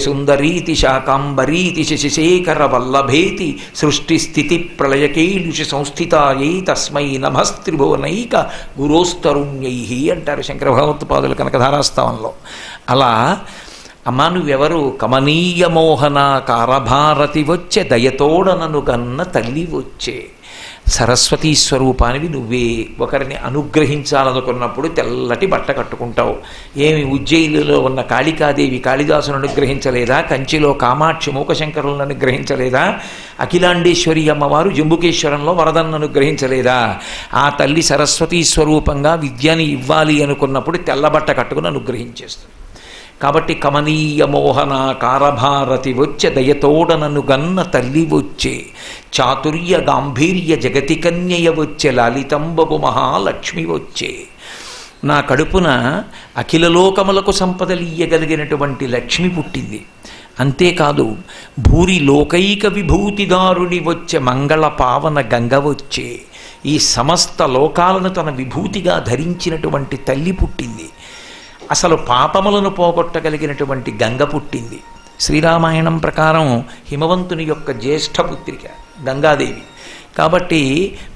సుందరీతి శాకాంబరీతి శశిశేఖర వల్లభేతి సృష్టి స్థితి ప్రళయకేలుషి సంస్థితాయై తస్మై నమస్త్రిభువనైక గురోస్తరుణ్యై అంటారు శంకర భగవత్పాదుల కనకధారాస్తవంలో. అలా అమ్మా నువ్వెవరు? కమనీయ మోహన కారభారతి వచ్చే దయతోడనను గన్న తల్లి వచ్చే సరస్వతీ స్వరూపానివి నువ్వే. ఒకరిని అనుగ్రహించాలనుకున్నప్పుడు తెల్లటి బట్ట కట్టుకుంటావు. ఏమి ఉజ్జయినిలో ఉన్న కాళికాదేవి కాళిదాసును అనుగ్రహించలేదా? కంచిలో కామాక్షి మూకశంకరులను అనుగ్రహించలేదా? అఖిలాండేశ్వరి అమ్మవారు జంబుకేశ్వరంలో వరదను అనుగ్రహించలేదా? ఆ తల్లి సరస్వతీ స్వరూపంగా విద్యని ఇవ్వాలి అనుకున్నప్పుడు తెల్లబట్ట కట్టుకుని అనుగ్రహించేస్తుంది. కాబట్టి కమనీయ మోహన కారభారతి వచ్చే దయతోడనను గన్న తల్లి వచ్చే చాతుర్య గాంభీర్య జగతి కన్యయ వచ్చే లలితంబగు మహాలక్ష్మి వచ్చే. నా కడుపున అఖిలలోకములకు సంపదలియ్యగలిగినటువంటి లక్ష్మి పుట్టింది. అంతేకాదు భూరి లోకైక విభూతిదారుని వచ్చే మంగళ పావన గంగ వచ్చే. ఈ సమస్త లోకాలను తన విభూతిగా ధరించినటువంటి తల్లి పుట్టింది. అసలు పాపములను పోగొట్టగలిగినటువంటి గంగ పుట్టింది. శ్రీరామాయణం ప్రకారం హిమవంతుని యొక్క జ్యేష్ఠ పుత్రిక గంగాదేవి. కాబట్టి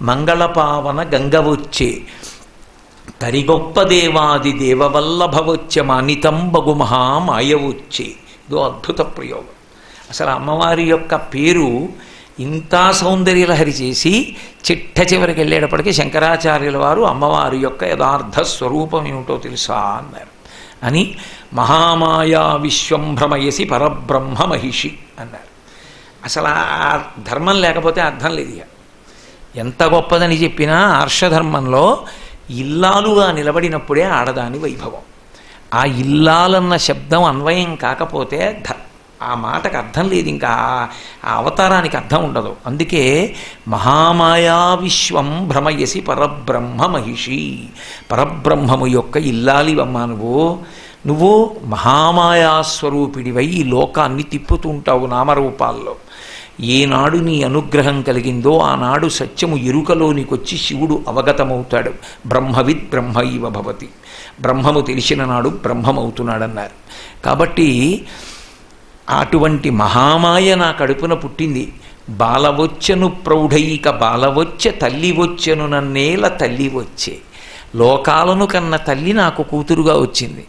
మంగళపావన గంగ వచ్చే తరిగొప్ప దేవాది దేవవల్లభ వచ్చే మానితంబగు మహామాయ వచ్చే. ఇదో అద్భుత ప్రయోగం. అసలు అమ్మవారి యొక్క పేరు ఇంత సౌందర్యలహరి చేసి చిట్ట చివరికి వెళ్ళేటప్పటికీ శంకరాచార్యుల వారు అమ్మవారి యొక్క యథార్థ స్వరూపం ఏమిటో తెలుసా అన్నారు. అని మహామాయా విశ్వం భ్రమయసి పరబ్రహ్మ మహిషి అన్నారు. అసలు ఆ ధర్మం లేకపోతే అర్థం లేదు. ఇక ఎంత గొప్పదని చెప్పినా హర్షధర్మంలో ఇల్లాలుగా నిలబడినప్పుడే ఆడదాని వైభవం. ఆ ఇల్లాలన్న శబ్దం అన్వయం కాకపోతే ఆ మాటకు అర్థం లేదు, ఇంకా ఆ అవతారానికి అర్థం ఉండదు. అందుకే మహామాయా విశ్వం భ్రమయసి పరబ్రహ్మ మహిషి. పరబ్రహ్మము యొక్క ఇల్లాలివమ్మా నువ్వు మహామాయాస్వరూపిడివై ఈ లోకాన్ని తిప్పుతూ ఉంటావు నామరూపాల్లో. ఏనాడు నీ అనుగ్రహం కలిగిందో ఆనాడు సత్యము ఎరుకలోనికొచ్చి శివుడు అవగతమవుతాడు. బ్రహ్మవిద్ బ్రహ్మైవ భవతి. బ్రహ్మము తెలిసిన నాడు బ్రహ్మమవుతున్నాడన్నారు. కాబట్టి అటువంటి మహామాయ నా కడుపున పుట్టింది. బాలవొచ్చెను ప్రౌఢైక బాలవొచ్చె తల్లి వచ్చెను నన్నేల తల్లి వచ్చే. లోకాలను కన్న తల్లి నాకు కూతురుగా వచ్చింది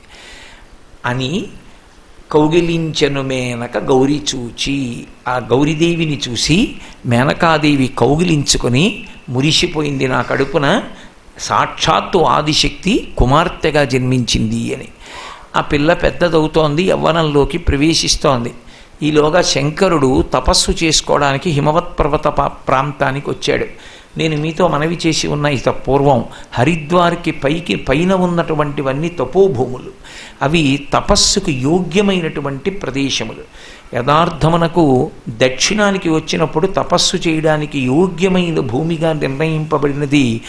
అని కౌగిలించెను మేనక గౌరి చూచి. ఆ గౌరీదేవిని చూసి మేనకాదేవి కౌగిలించుకొని మురిసిపోయింది. నా కడుపున సాక్షాత్తు ఆదిశక్తి కుమార్తెగా జన్మించింది అని. ఆ పిల్ల పెద్దదవుతోంది, యవ్వనంలోకి ప్రవేశిస్తోంది. ఈలోగా శంకరుడు తపస్సు చేసుకోవడానికి హిమవత్ పర్వత ప్రాంతానికి వచ్చాడు. నేను మీతో మనవి చేసి ఉన్న ఇత పూర్వం హరిద్వార్కి పైన ఉన్నటువంటివన్నీ తపోభూములు. అవి తపస్సుకు యోగ్యమైనటువంటి ప్రదేశములు. యథార్థమునకు దక్షిణానికి వచ్చినప్పుడు తపస్సు చేయడానికి యోగ్యమైన భూమిగా నిర్ణయింపబడినది,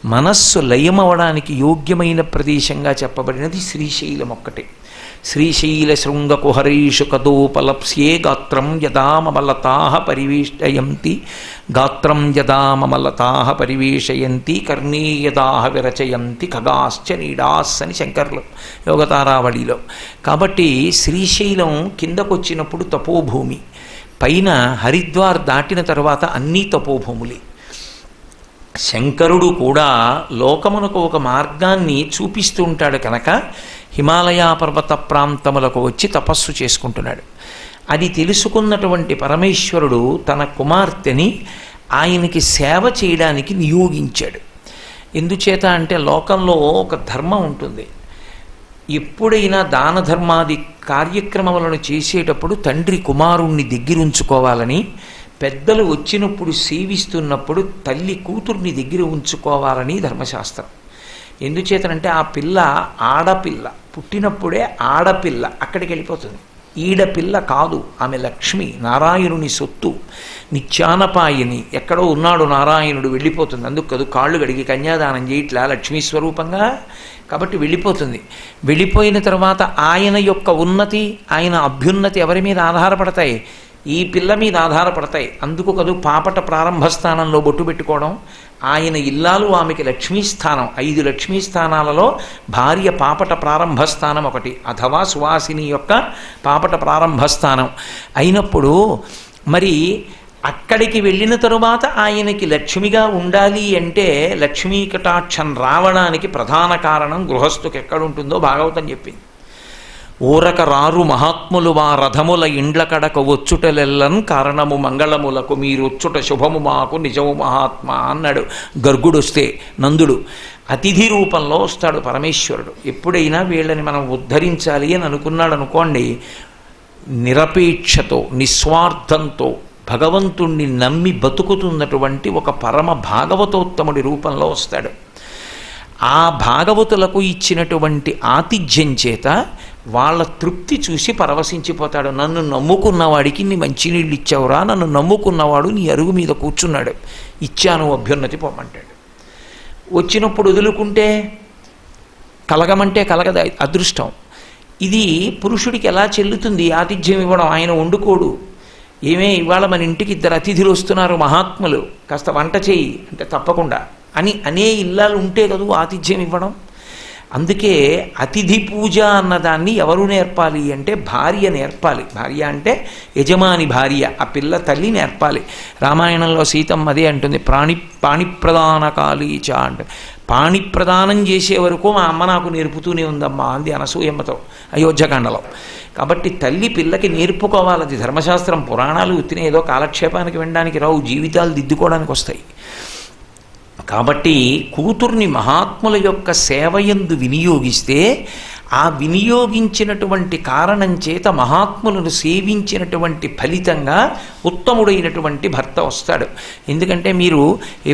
మనస్సు లయమవడానికి యోగ్యమైన ప్రదేశంగా చెప్పబడినది శ్రీశైలం ఒక్కటే. శ్రీశైల శృంగ కుహరీషు కదోపలప్స్యే గాత్రం యదామలతాః పరివేష్టయంతి గాత్రం యదామలతాః పరివేషయంతి కర్ణే యదాః విరచయంతి ఖగాశ్చ నీడాస్ అని శంకర్లు యోగతారావళిలో. కాబట్టి శ్రీశైలం కిందకొచ్చినప్పుడు తపోభూమి, పైన హరిద్వార్ దాటిన తర్వాత అన్నీ తపోభూములే. శంకరుడు కూడా లోకమునకు ఒక మార్గాన్ని చూపిస్తూ ఉంటాడు కనుక హిమాలయ పర్వత ప్రాంతములకు వచ్చి తపస్సు చేసుకుంటున్నాడు. అది తెలుసుకున్నటువంటి పరమేశ్వరుడు తన కుమార్తెని ఆయనకి సేవ చేయడానికి నియోగించాడు. ఎందుచేత అంటే లోకంలో ఒక ధర్మం ఉంటుంది. ఎప్పుడైనా దాన ధర్మాది కార్యక్రమములను చేసేటప్పుడు తండ్రి కుమారుణ్ణి దగ్గరుంచుకోవాలని, పెద్దలు వచ్చినప్పుడు సేవిస్తున్నప్పుడు తల్లి కూతుర్ని దగ్గర ఉంచుకోవాలని ధర్మశాస్త్రం. ఎందుచేతనంటే ఆ పిల్ల ఆడపిల్ల, పుట్టినప్పుడే ఆడపిల్ల అక్కడికి వెళ్ళిపోతుంది. ఈడపిల్ల కాదు, ఆమె లక్ష్మి, నారాయణుని సొత్తు, నిత్యానపాయిని. ఎక్కడో ఉన్నాడు నారాయణుడు, వెళ్ళిపోతుంది. అందుకు కాదు కాళ్ళు గడిగి కన్యాదానం చేయట్లా లక్ష్మీ స్వరూపంగా. కాబట్టి వెళ్ళిపోతుంది. వెళ్ళిపోయిన తర్వాత ఆయన యొక్క ఉన్నతి, ఆయన అభ్యున్నతి ఎవరి మీద ఆధారపడతాయి? ఈ పిల్ల మీద ఆధారపడతాయి. అందుకు కదూ పాపట ప్రారంభస్థానంలో బొట్టు పెట్టుకోవడం. ఆయన ఇల్లాలు ఆమెకి లక్ష్మీస్థానం. 5 లక్ష్మీస్థానాలలో భార్య పాపట ప్రారంభస్థానం ఒకటి, అథవా సువాసిని యొక్క పాపట ప్రారంభస్థానం అయినప్పుడు మరి అక్కడికి వెళ్ళిన తరువాత ఆయనకి లక్ష్మిగా ఉండాలి అంటే లక్ష్మీ కటాక్షం రావడానికి ప్రధాన కారణం గృహస్థుకి ఎక్కడుంటుందో భాగవతం చెప్పింది. ఊరక రారు మహాత్ములు వా రథముల ఇండ్ల కడక వచ్చుటలెల్లన్ కారణము మంగళములకు మీరొచ్చుట శుభము మాకు నిజము మహాత్మ అన్నాడు గర్గుడు వస్తే. నందుడు అతిథి రూపంలో వస్తాడు పరమేశ్వరుడు. ఎప్పుడైనా వీళ్ళని మనం ఉద్ధరించాలి అని అనుకున్నాడు అనుకోండి, నిరపేక్షతో నిస్వార్థంతో భగవంతుణ్ణి నమ్మి బతుకుతున్నటువంటి ఒక పరమ భాగవతోత్తముడి రూపంలో వస్తాడు. ఆ భాగవతులకు ఇచ్చినటువంటి ఆతిథ్యం చేత వాళ్ళ తృప్తి చూసి పరవశించిపోతాడు. నన్ను నమ్ముకున్నవాడికి నీ మంచినీళ్ళు ఇచ్చావురా, నన్ను నమ్ముకున్నవాడు నీ అరుగు మీద కూర్చున్నాడు, ఇచ్చాను అభ్యున్నతి పొమ్మంటాడు. వచ్చినప్పుడు వదులుకుంటే కలగమంటే కలగదు అదృష్టం. ఇది పురుషుడికి ఎలా చెల్లుతుంది ఆతిథ్యం ఇవ్వడం? ఆయన వండుకోడు. ఏమే ఇవాళ మన ఇంటికి 2 అతిథులు వస్తున్నారు మహాత్ములు, కాస్త వంట చేయి అంటే తప్పకుండా అని అనే ఇల్లాలు ఉంటే కదూ ఆతిథ్యం ఇవ్వడం. అందుకే అతిథి పూజ అన్నదాన్ని ఎవరు నేర్పాలి అంటే భార్య నేర్పాలి. భార్య అంటే యజమాని భార్య, ఆ పిల్ల తల్లి నేర్పాలి. రామాయణంలో సీతమ్మ అదే అంటుంది, పాణిప్రదాన కాళీచ అంటే పాణి ప్రదానం చేసే వరకు మా అమ్మ నాకు నేర్పుతూనే ఉందమ్మా అంది అనసూయమ్మతో అయోధ్యకాండలో. కాబట్టి తల్లి పిల్లకి నేర్పుకోవాలి. అది ధర్మశాస్త్రం. పురాణాలు ఉత్తిన ఏదో కాలక్షేపానికి వినడానికి రావు, జీవితాలు దిద్దుకోవడానికి వస్తాయి. కాబట్టి కూతుర్ని మహాత్ముల యొక్క సేవయందు వినియోగిస్తే ఆ వినియోగించినటువంటి కారణం చేత మహాత్ములను సేవించినటువంటి ఫలితంగా ఉత్తముడైనటువంటి భర్త వస్తాడు. ఎందుకంటే మీరు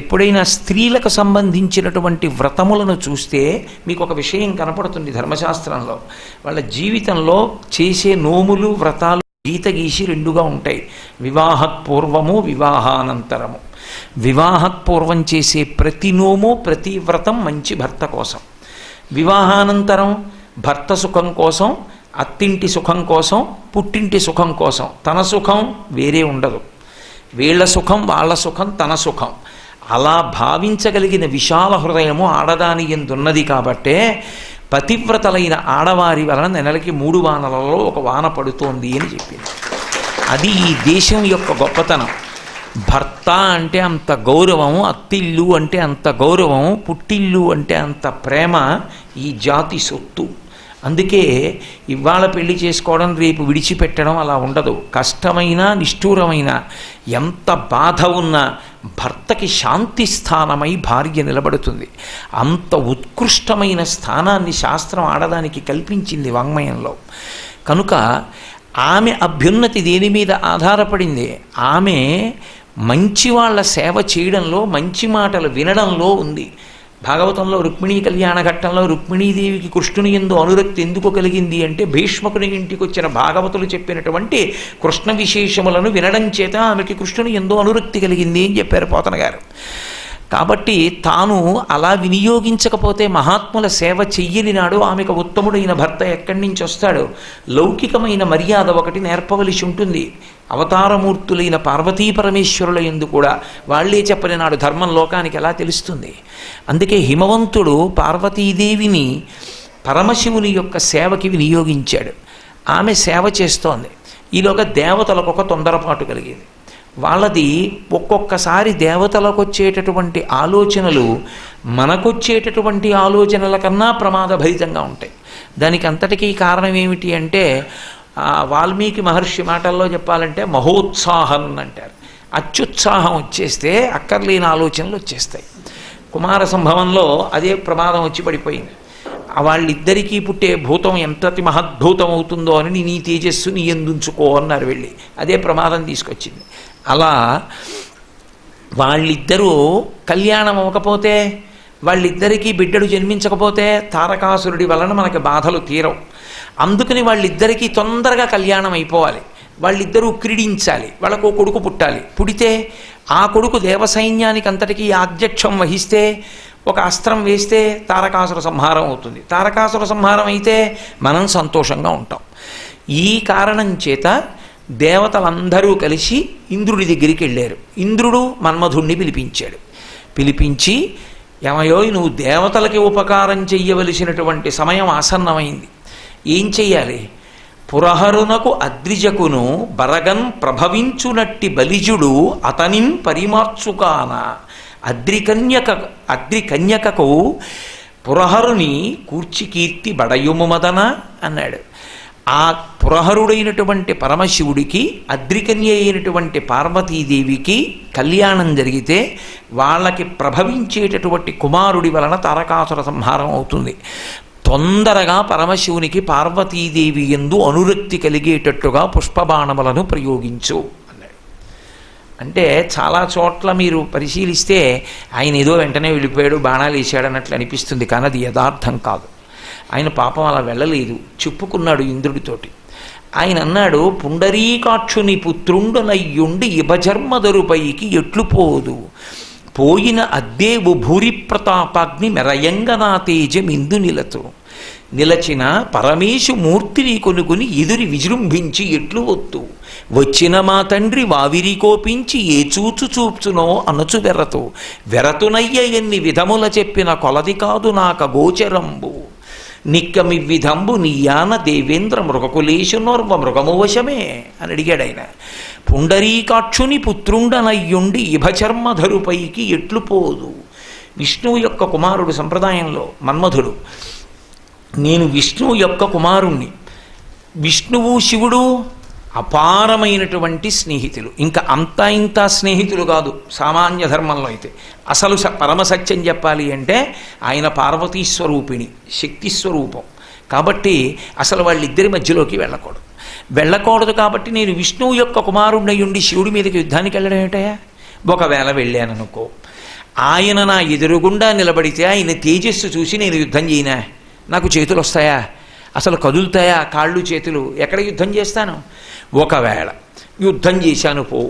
ఎప్పుడైనా స్త్రీలకు సంబంధించినటువంటి వ్రతములను చూస్తే మీకు ఒక విషయం కనపడుతుంది ధర్మశాస్త్రంలో. వాళ్ళ జీవితంలో చేసే నోములు వ్రతాలు గీత గీసి 2గా ఉంటాయి, వివాహపూర్వము వివాహానంతరము. వివాహపూర్వం చేసే ప్రతి నోము ప్రతి వ్రతం మంచి భర్త కోసం, వివాహానంతరం భర్త సుఖం కోసం, అత్తింటి సుఖం కోసం, పుట్టింటి సుఖం కోసం. తన సుఖం వేరే ఉండదు, వీళ్ళ సుఖం వాళ్ళ సుఖం తన సుఖం అలా భావించగలిగిన విశాల హృదయము ఆడదాని ఎందున్నది. కాబట్టే పతివ్రతలైన ఆడవారి వలన నెలకి 3 వానలలో 1 వాన పడుతోంది అని చెప్పింది. అది ఈ దేశం యొక్క గొప్పతనం. భర్త అంటే అంత గౌరవం, అత్తిల్లు అంటే అంత గౌరవం, పుట్టిల్లు అంటే అంత ప్రేమ ఈ జాతి సొత్తు. అందుకే ఇవాళ పెళ్లి చేసుకోవడం రేపు విడిచిపెట్టడం అలా ఉండదు. కష్టమైన నిష్ఠూరమైన ఎంత బాధ ఉన్నా భర్తకి శాంతి స్థానమై భార్య నిలబడుతుంది. అంత ఉత్కృష్టమైన స్థానాన్ని శాస్త్రం ఆడదానికి కల్పించింది వాంగ్మయంలో. కనుక ఆమె అభ్యున్నతి దేని మీద ఆధారపడింది? ఆమె మంచి వాళ్ళ సేవ చేయడంలో, మంచి మాటలు వినడంలో ఉంది. భాగవతంలో రుక్మిణీ కళ్యాణ ఘట్టంలో రుక్మిణీదేవికి కృష్ణుని యందు అనురక్తి ఎందుకు కలిగింది అంటే భీష్మకుని ఇంటికి వచ్చిన భాగవతులు చెప్పినటువంటి కృష్ణ విశేషములను వినడం చేత ఆమెకి కృష్ణుని యందు అనురక్తి కలిగింది అని చెప్పారు పోతన గారు. కాబట్టి తాను అలా వినియోగించకపోతే మహాత్ముల సేవ చెయ్యని నాడు ఆమెకు ఉత్తముడైన భర్త ఎక్కడి నుంచి వస్తాడు? లౌకికమైన మర్యాద ఒకటి నేర్పవలసి ఉంటుంది. అవతారమూర్తులైన పార్వతీ పరమేశ్వరుల యందు కూడా వాళ్లే చెప్పని నాడు ధర్మం లోకానికి ఎలా తెలుస్తుంది? అందుకే హిమవంతుడు పార్వతీదేవిని పరమశివుని యొక్క సేవకి వినియోగించాడు. ఆమె సేవ చేస్తోంది. ఈలోగా దేవతలకు ఒక తొందరపాటు కలిగేది. వాళ్ళది ఒక్కొక్కసారి దేవతలకు వచ్చేటటువంటి ఆలోచనలు మనకొచ్చేటటువంటి ఆలోచనల కన్నా ప్రమాదభరితంగా ఉంటాయి. దానికి అంతటికీ కారణం ఏమిటి అంటే వాల్మీకి మహర్షి మాటల్లో చెప్పాలంటే మహోత్సాహం అంటారు. అత్యుత్సాహం వచ్చేస్తే అక్కర్లేని ఆలోచనలు వచ్చేస్తాయి. కుమార సంభవంలో అదే ప్రమాదం వచ్చి పడిపోయింది. వాళ్ళిద్దరికీ పుట్టే భూతం ఎంతటి మహద్భూతం అవుతుందో అని నీ తేజస్సు నీ ఎందుంచుకో అన్నారు వెళ్ళి. అదే ప్రమాదం తీసుకొచ్చింది. అలా వాళ్ళిద్దరూ కళ్యాణం అవ్వకపోతే, వాళ్ళిద్దరికీ బిడ్డడు జన్మించకపోతే తారకాసురుడి వలన మనకి బాధలు తీరవు. అందుకని వాళ్ళిద్దరికీ తొందరగా కళ్యాణం అయిపోవాలి. వాళ్ళిద్దరూ క్రీడించాలి. వాళ్ళకు కొడుకు పుట్టాలి. పుడితే ఆ కొడుకు దేవసైన్యానికి అంతటికీ ఆధ్యక్షం వహిస్తే, ఒక అస్త్రం వేస్తే తారకాసుర సంహారం అవుతుంది. తారకాసుర సంహారం అయితే మనం సంతోషంగా ఉంటాం. ఈ కారణం చేత దేవతలందరూ కలిసి ఇంద్రుడి దగ్గరికి వెళ్ళారు. ఇంద్రుడు మన్మధుణ్ణి పిలిపించాడు. పిలిపించి, ఏమయ్యో నువ్వు దేవతలకి ఉపకారం చెయ్యవలసినటువంటి సమయం ఆసన్నమైంది, ఏం చెయ్యాలి? పురహరునకు అద్రిజకును బరగన్ ప్రభవించునట్టి బలిజుడు అతనిం పరిమార్చుకాన. అద్రికన్యకకు పురహరుని కూర్చి కీర్తి బడయుము మదన అన్నాడు. ఆ పురహరుడైనటువంటి పరమశివుడికి అద్రికన్య అయినటువంటి పార్వతీదేవికి కళ్యాణం జరిగితే వాళ్ళకి ప్రభవించేటటువంటి కుమారుడి వలన తారకాసుర సంహారం అవుతుంది. తొందరగా పరమశివునికి పార్వతీదేవి యందు అనురక్తి కలిగేటట్టుగా పుష్పబాణములను ప్రయోగించు అన్నాడు. అంటే చాలా చోట్ల మీరు పరిశీలిస్తే ఆయన ఏదో వెంటనే వెళ్ళిపోయాడు, బాణాలు వేసాడు అన్నట్లు అనిపిస్తుంది, కానీ అది యథార్థం కాదు. ఆయన పాపం అలా వెళ్ళలేదు, చెప్పుకున్నాడు ఇంద్రుడితోటి. ఆయన అన్నాడు, పుండరీకాక్షుని పుత్రుండునయ్యుండి ఇభజర్మదరుపైకి ఎట్లు పోదు, పోయిన అద్దేవు భూరి ప్రతాపాగ్ని మెరయంగనా తేజమిందు నిలతు, నిలచిన పరమేశు మూర్తిని కొనుకుని ఎదురి విజృంభించి ఎట్లు ఒత్తు, వచ్చిన మా తండ్రి వావిరి కోపించి ఏ చూచు చూపుచునో అనచు వెరతు, వెరతునయ్య ఎన్ని విధముల చెప్పిన కొలది కాదు నాక గోచరంబు, నిక్కమివ్విధంబు నీయాన దేవేంద్ర మృగకులేశునోర్వ మృగము వశమే అని అడిగాడు ఆయన. పుండరీకాక్షుని పుత్రుండనయ్యుండి ఇభచర్మధరుపైకి ఎట్లు పోదు. విష్ణువు యొక్క కుమారుడు సంప్రదాయంలో మన్మధుడు. నేను విష్ణువు యొక్క కుమారుణ్ణి. విష్ణువు శివుడు అపారమైనటువంటి స్నేహితులు, ఇంకా అంతా ఇంత స్నేహితులు కాదు సామాన్య ధర్మంలో అయితే. అసలు పరమసత్యం చెప్పాలి అంటే ఆయన పార్వతీ స్వరూపిణి, శక్తి స్వరూపం. కాబట్టి అసలు వాళ్ళిద్దరి మధ్యలోకి వెళ్ళకూడదు. కాబట్టి నేను విష్ణువు యొక్క కుమారుణ్ణి ఉండి శివుడి మీదకి యుద్ధానికి వెళ్ళడం ఏమిటయా? ఒకవేళ వెళ్ళాననుకో, ఆయన నా ఎదురుగుండా నిలబడితే ఆయన తేజస్సు చూసి నేను యుద్ధం చేయనా? నాకు చేతులు వస్తాయా? అసలు కదులుతాయా కాళ్ళు చేతులు? ఎక్కడ యుద్ధం చేస్తాను? ఒకవేళ యుద్ధం చేశాను పో,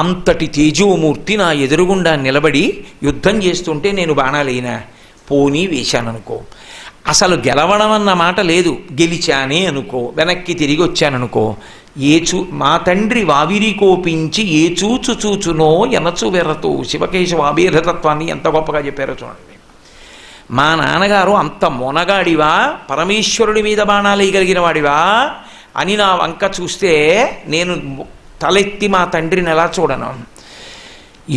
అంతటి తేజోమూర్తి నా ఎదురుగుండా నిలబడి యుద్ధం చేస్తుంటే నేను బాణాలైనా పోనీ వేశాననుకో, అసలు గెలవడం అన్న మాట లేదు, గెలిచానే అనుకో, వెనక్కి తిరిగి వచ్చాననుకో, మా తండ్రి వావిరి కోపించి ఏ చూచు చూచునో ఎనచు వెరతు. శివకేశవ అభేదతత్వాన్ని ఎంత గొప్పగా చెప్పారో చూడండి. మా నాన్నగారు అంత మొనగాడివా, పరమేశ్వరుడి మీద బాణాలు వేయగలిగిన వాడివా అని నా వంక చూస్తే నేను తలెత్తి మా తండ్రిని ఎలా చూడను?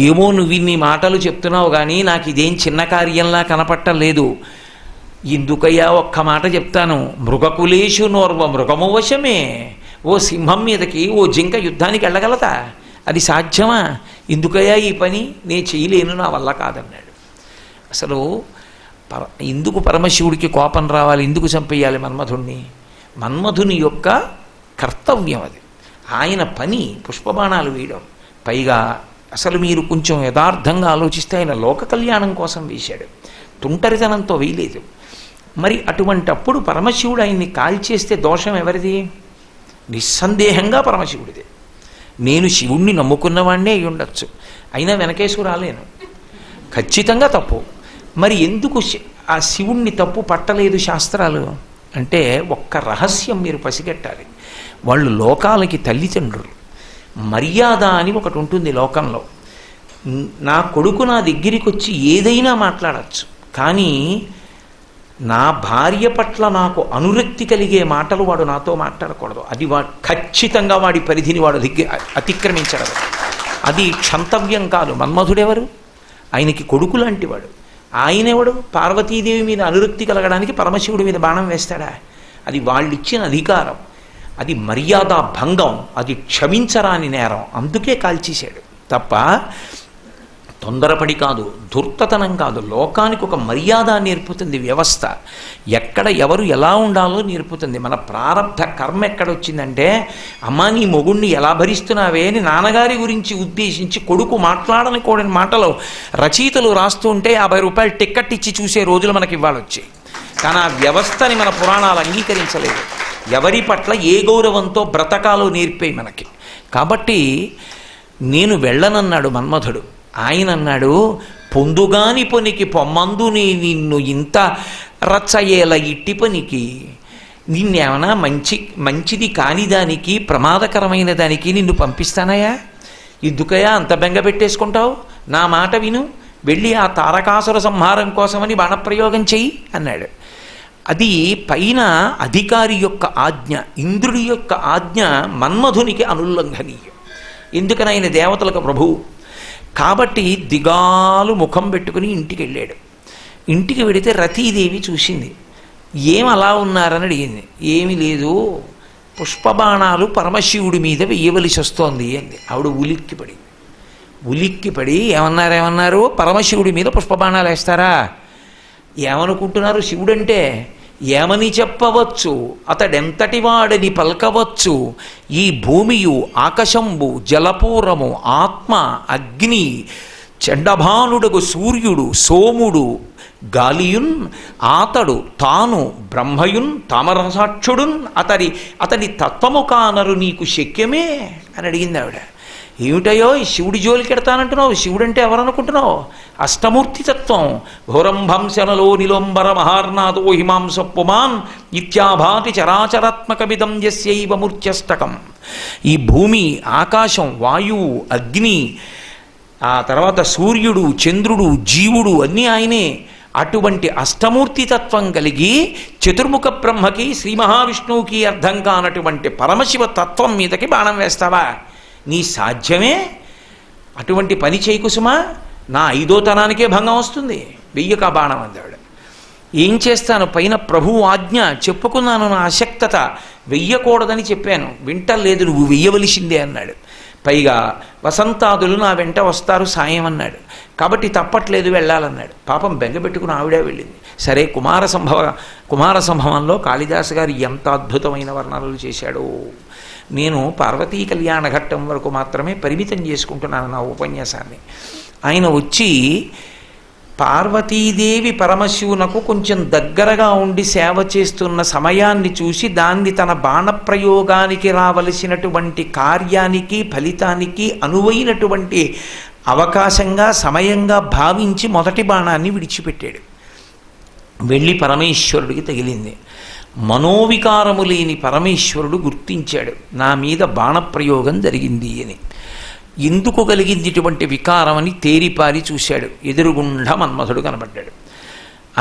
ఏమో నువ్వు ఇన్ని మాటలు చెప్తున్నావు కానీ నాకు ఇదేం చిన్న కార్యంలా కనపట్టలేదు. ఎందుకయ్యా ఒక్క మాట చెప్తాను, మృగకులేశు నోర్వ మృగము వశమే. ఓ సింహం మీదకి ఓ జింక యుద్ధానికి వెళ్ళగలదా? అది సాధ్యమా? ఎందుకయ్యా ఈ పని? నేను చేయలేను, నా వల్ల కాదన్నాడు. అసలు ఎందుకు పరమశివుడికి కోపం రావాలి? ఎందుకు చంపేయాలి మన్మధుణ్ణి? మన్మధుని యొక్క కర్తవ్యం అది, ఆయన పని పుష్పబాణాలు వేయడం. పైగా అసలు మీరు కొంచెం యథార్థంగా ఆలోచిస్తే ఆయన లోక కళ్యాణం కోసం వేశాడు, తుంటరితనంతో వేయలేదు. మరి అటువంటప్పుడు పరమశివుడు ఆయన్ని కాల్చేస్తే దోషం ఎవరిది? నిస్సందేహంగా పరమశివుడిదే. నేను శివుణ్ణి నమ్ముకున్నవాడినే అయి ఉండొచ్చు, అయినా వెనకేసు రాలేను, ఖచ్చితంగా తప్పు. మరి ఎందుకు ఆ శివుణ్ణి తప్పు పట్టలేదు శాస్త్రాలు అంటే ఒక్క రహస్యం మీరు పసిగట్టాలి. వాళ్ళు లోకాలకి తల్లిదండ్రులు. మర్యాద అని ఒకటి ఉంటుంది లోకంలో. నా కొడుకు నా దగ్గరికి వచ్చి ఏదైనా మాట్లాడచ్చు, కానీ నా భార్య పట్ల నాకు అనురక్తి కలిగే మాటలు వాడు నాతో మాట్లాడకూడదు. అది ఖచ్చితంగా వాడి పరిధిని వాడు అతిక్రమించడం. అది క్షంతవ్యం కాదు. మన్మధుడెవరు? ఆయనకి కొడుకు లాంటి వాడు. ఆయనెవడు? పార్వతీదేవి మీద అనురక్తి కలగడానికి పరమశివుడి మీద బాణం వేస్తాడా? అది వాళ్ళిచ్చిన అధికారం, అది మర్యాద భంగం, అది క్షమించరాని నేరం. అందుకే కాల్చేశాడు తప్ప తొందరపడి కాదు, ధూర్తతనం కాదు. లోకానికి ఒక మర్యాద నేర్పుతుంది వ్యవస్థ. ఎక్కడ ఎవరు ఎలా ఉండాలో నేర్పుతుంది. మన ప్రారంభ కర్మ ఎక్కడొచ్చిందంటే, అమ్మా నీ మొగుణ్ణి ఎలా భరిస్తున్నావే అని నాన్నగారి గురించి ఉద్దేశించి కొడుకు మాట్లాడనుకోని మాటలు రచయితలు రాస్తూ ఉంటే 50 రూపాయలు టిక్కెట్ ఇచ్చి చూసే రోజులు మనకి ఇవ్వాలొచ్చాయి. కానీ ఆ వ్యవస్థని మన పురాణాలు అంగీకరించలేదు. ఎవరి పట్ల ఏ గౌరవంతో బ్రతకాలో నేర్పేయి మనకి. కాబట్టి నేను వెళ్ళనన్నాడు మన్మధుడు. ఆయన అన్నాడు, పొందుగాని పనికి పొమ్మందు నిన్ను ఇంత రచ్చయేల ఇట్టి పనికి. నిన్నేమన్నా మంచిది కాని దానికి, ప్రమాదకరమైన దానికి నిన్ను పంపిస్తానయా? ఎందుకయా అంత బెంగ పెట్టేసుకుంటావు? నా మాట విను, వెళ్ళి ఆ తారకాసుర సంహారం కోసమని బాణప్రయోగం చెయ్యి అన్నాడు. అది పైన అధికారి యొక్క ఆజ్ఞ, ఇంద్రుడి యొక్క ఆజ్ఞ మన్మధునికి అనుల్లంఘనీయం. ఎందుకని ఆయన దేవతలకు ప్రభువు కాబట్టి దిగాలు ముఖం పెట్టుకుని ఇంటికి వెళ్ళాడు. ఇంటికి వెడితే రతీదేవి చూసింది. ఏం అలా ఉన్నారని అడిగింది. ఏమీ లేదు, పుష్పబాణాలు పరమశివుడి మీద వెయ్యవలసి వస్తోంది అంది. ఆవిడ ఉలిక్కిపడి ఏమన్నారు? పరమశివుడి మీద పుష్పబాణాలు వేస్తారా? ఏమనుకుంటున్నారు? శివుడంటే ఏమని చెప్పవచ్చు? అతడెంతటి వాడని పల్కవచ్చు? ఈ భూమియు ఆకాశంబు జలపూరము ఆత్మ అగ్ని చండభానుడగు సూర్యుడు సోముడు గాలియున్ ఆతడు తాను బ్రహ్మయున్ తామరసాక్షుడున్ అతడి తత్వము కానరు నీకు శక్యమే అని అడిగింది ఆవిడ. ఏమిటయో ఈ శివుడి జోలికి ఎడతానంటున్నావు? శివుడంటే ఎవరనుకుంటున్నావు? అష్టమూర్తి తత్వం. ఘోరంభంశనలో నిలోంబర మహార్నాదో హిమాంస పుమాన్ ఇత్యాభాతి చరాచరాత్మకమిదం యస్యైవ మూర్త్యష్టకం. ఈ భూమి ఆకాశం వాయువు అగ్ని ఆ తర్వాత సూర్యుడు చంద్రుడు జీవుడు అన్నీ ఆయనే. అటువంటి అష్టమూర్తి తత్వం కలిగి చతుర్ముఖ బ్రహ్మకి శ్రీ మహావిష్ణువుకి అర్థం కానటువంటి పరమశివ తత్వం మీదకి బాణం వేస్తావా? నీ సాధ్యమే? అటువంటి పని చేయకుసుమా, నా 5వ తనానికే భంగం వస్తుంది, వెయ్యక బాణం అందాడు. ఏం చేస్తాను, పైన ప్రభువు ఆజ్ఞ చెప్పుకున్నాను, నా అశక్తత, వెయ్యకూడదని చెప్పాను, వింటలేదు, నువ్వు వెయ్యవలసిందే అన్నాడు. పైగా వసంతాదులు నా వెంట వస్తారు సాయం అన్నాడు, కాబట్టి తప్పట్లేదు వెళ్ళాలన్నాడు. పాపం బెంగపెట్టుకుని ఆవిడే వెళ్ళింది. సరే, కుమార సంభవంలో కాళిదాసు గారు ఎంత అద్భుతమైన వర్ణనలు చేశాడో. నేను పార్వతీ కళ్యాణ ఘట్టం వరకు మాత్రమే పరిమితం చేసుకుంటున్నాను నా ఉపన్యాసాన్ని. ఆయన వచ్చి పార్వతీదేవి పరమశివునకు కొంచెం దగ్గరగా ఉండి సేవ చేస్తున్న సమయాన్ని చూసి దాన్ని తన బాణప్రయోగానికి రావలసినటువంటి కార్యానికి ఫలితానికి అనువైనటువంటి అవకాశంగా సమయంగా భావించి మొదటి బాణాన్ని విడిచిపెట్టాడు. వెళ్ళి పరమేశ్వరుడికి తగిలింది. మనోవికారము లేని పరమేశ్వరుడు గుర్తించాడు, నా మీద బాణప్రయోగం జరిగింది అని. ఎందుకు కలిగింది ఇటువంటి వికారం అని తేరిపారి చూశాడు. ఎదురుగుండా మన్మథుడు కనబడ్డాడు.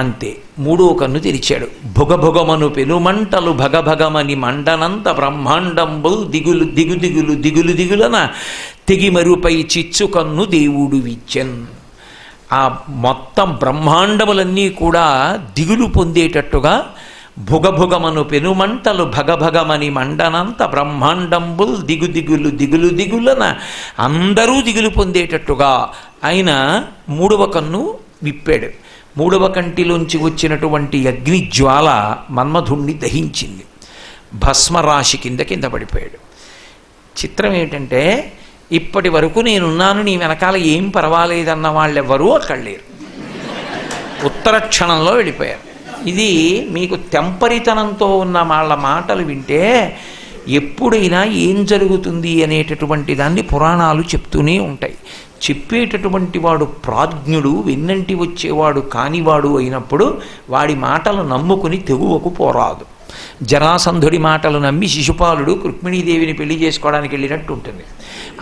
అంతే, 3వ కన్ను తెరిచాడు. భుగభుగమను పెనుమంటలు భగభగమని మండనంత బ్రహ్మాండంబుల్ దిగులు దిగుదిగులు దిగులు దిగులన తెగిమరుపై చిచ్చు కన్ను దేవుడు విచ్చెన్. ఆ మొత్తం బ్రహ్మాండములన్నీ కూడా దిగులు పొందేటట్టుగా భుగభుగమను పెనుమంటలు భగభగమని మండనంత బ్రహ్మాండంబుల్ దిగుదిగులు దిగులు దిగులన అందరూ దిగులు పొందేటట్టుగా ఆయన 3వ కన్ను విప్పాడు. 3వ కంటిలోంచి వచ్చినటువంటి అగ్నిజ్వాల మన్మధుణ్ణి దహించింది. భస్మరాశి కింద పడిపోయాడు. చిత్రం ఏమిటంటే, ఇప్పటి వరకు నేనున్నాను, నీ వెనకాల ఏం పర్వాలేదన్న వాళ్ళెవ్వరూ అక్కడ లేరు. ఉత్తర క్షణంలో వెళ్ళిపోయారు. ఇది మీకు తెంపరితనంతో ఉన్న వాళ్ళ మాటలు వింటే ఎప్పుడైనా ఏం జరుగుతుంది అనేటటువంటి దాన్ని పురాణాలు చెప్తూనే ఉంటాయి. చెప్పేటటువంటి వాడు ప్రాజ్ఞుడు, వెన్నంటి వచ్చేవాడు కానివాడు అయినప్పుడు వాడి మాటలు నమ్ముకుని తెగువకు పోరాదు. జరాసంధుడి మాటలు నమ్మి శిశుపాలుడు రుక్మిణీదేవిని పెళ్లి చేసుకోవడానికి వెళ్ళినట్టు ఉంటుంది.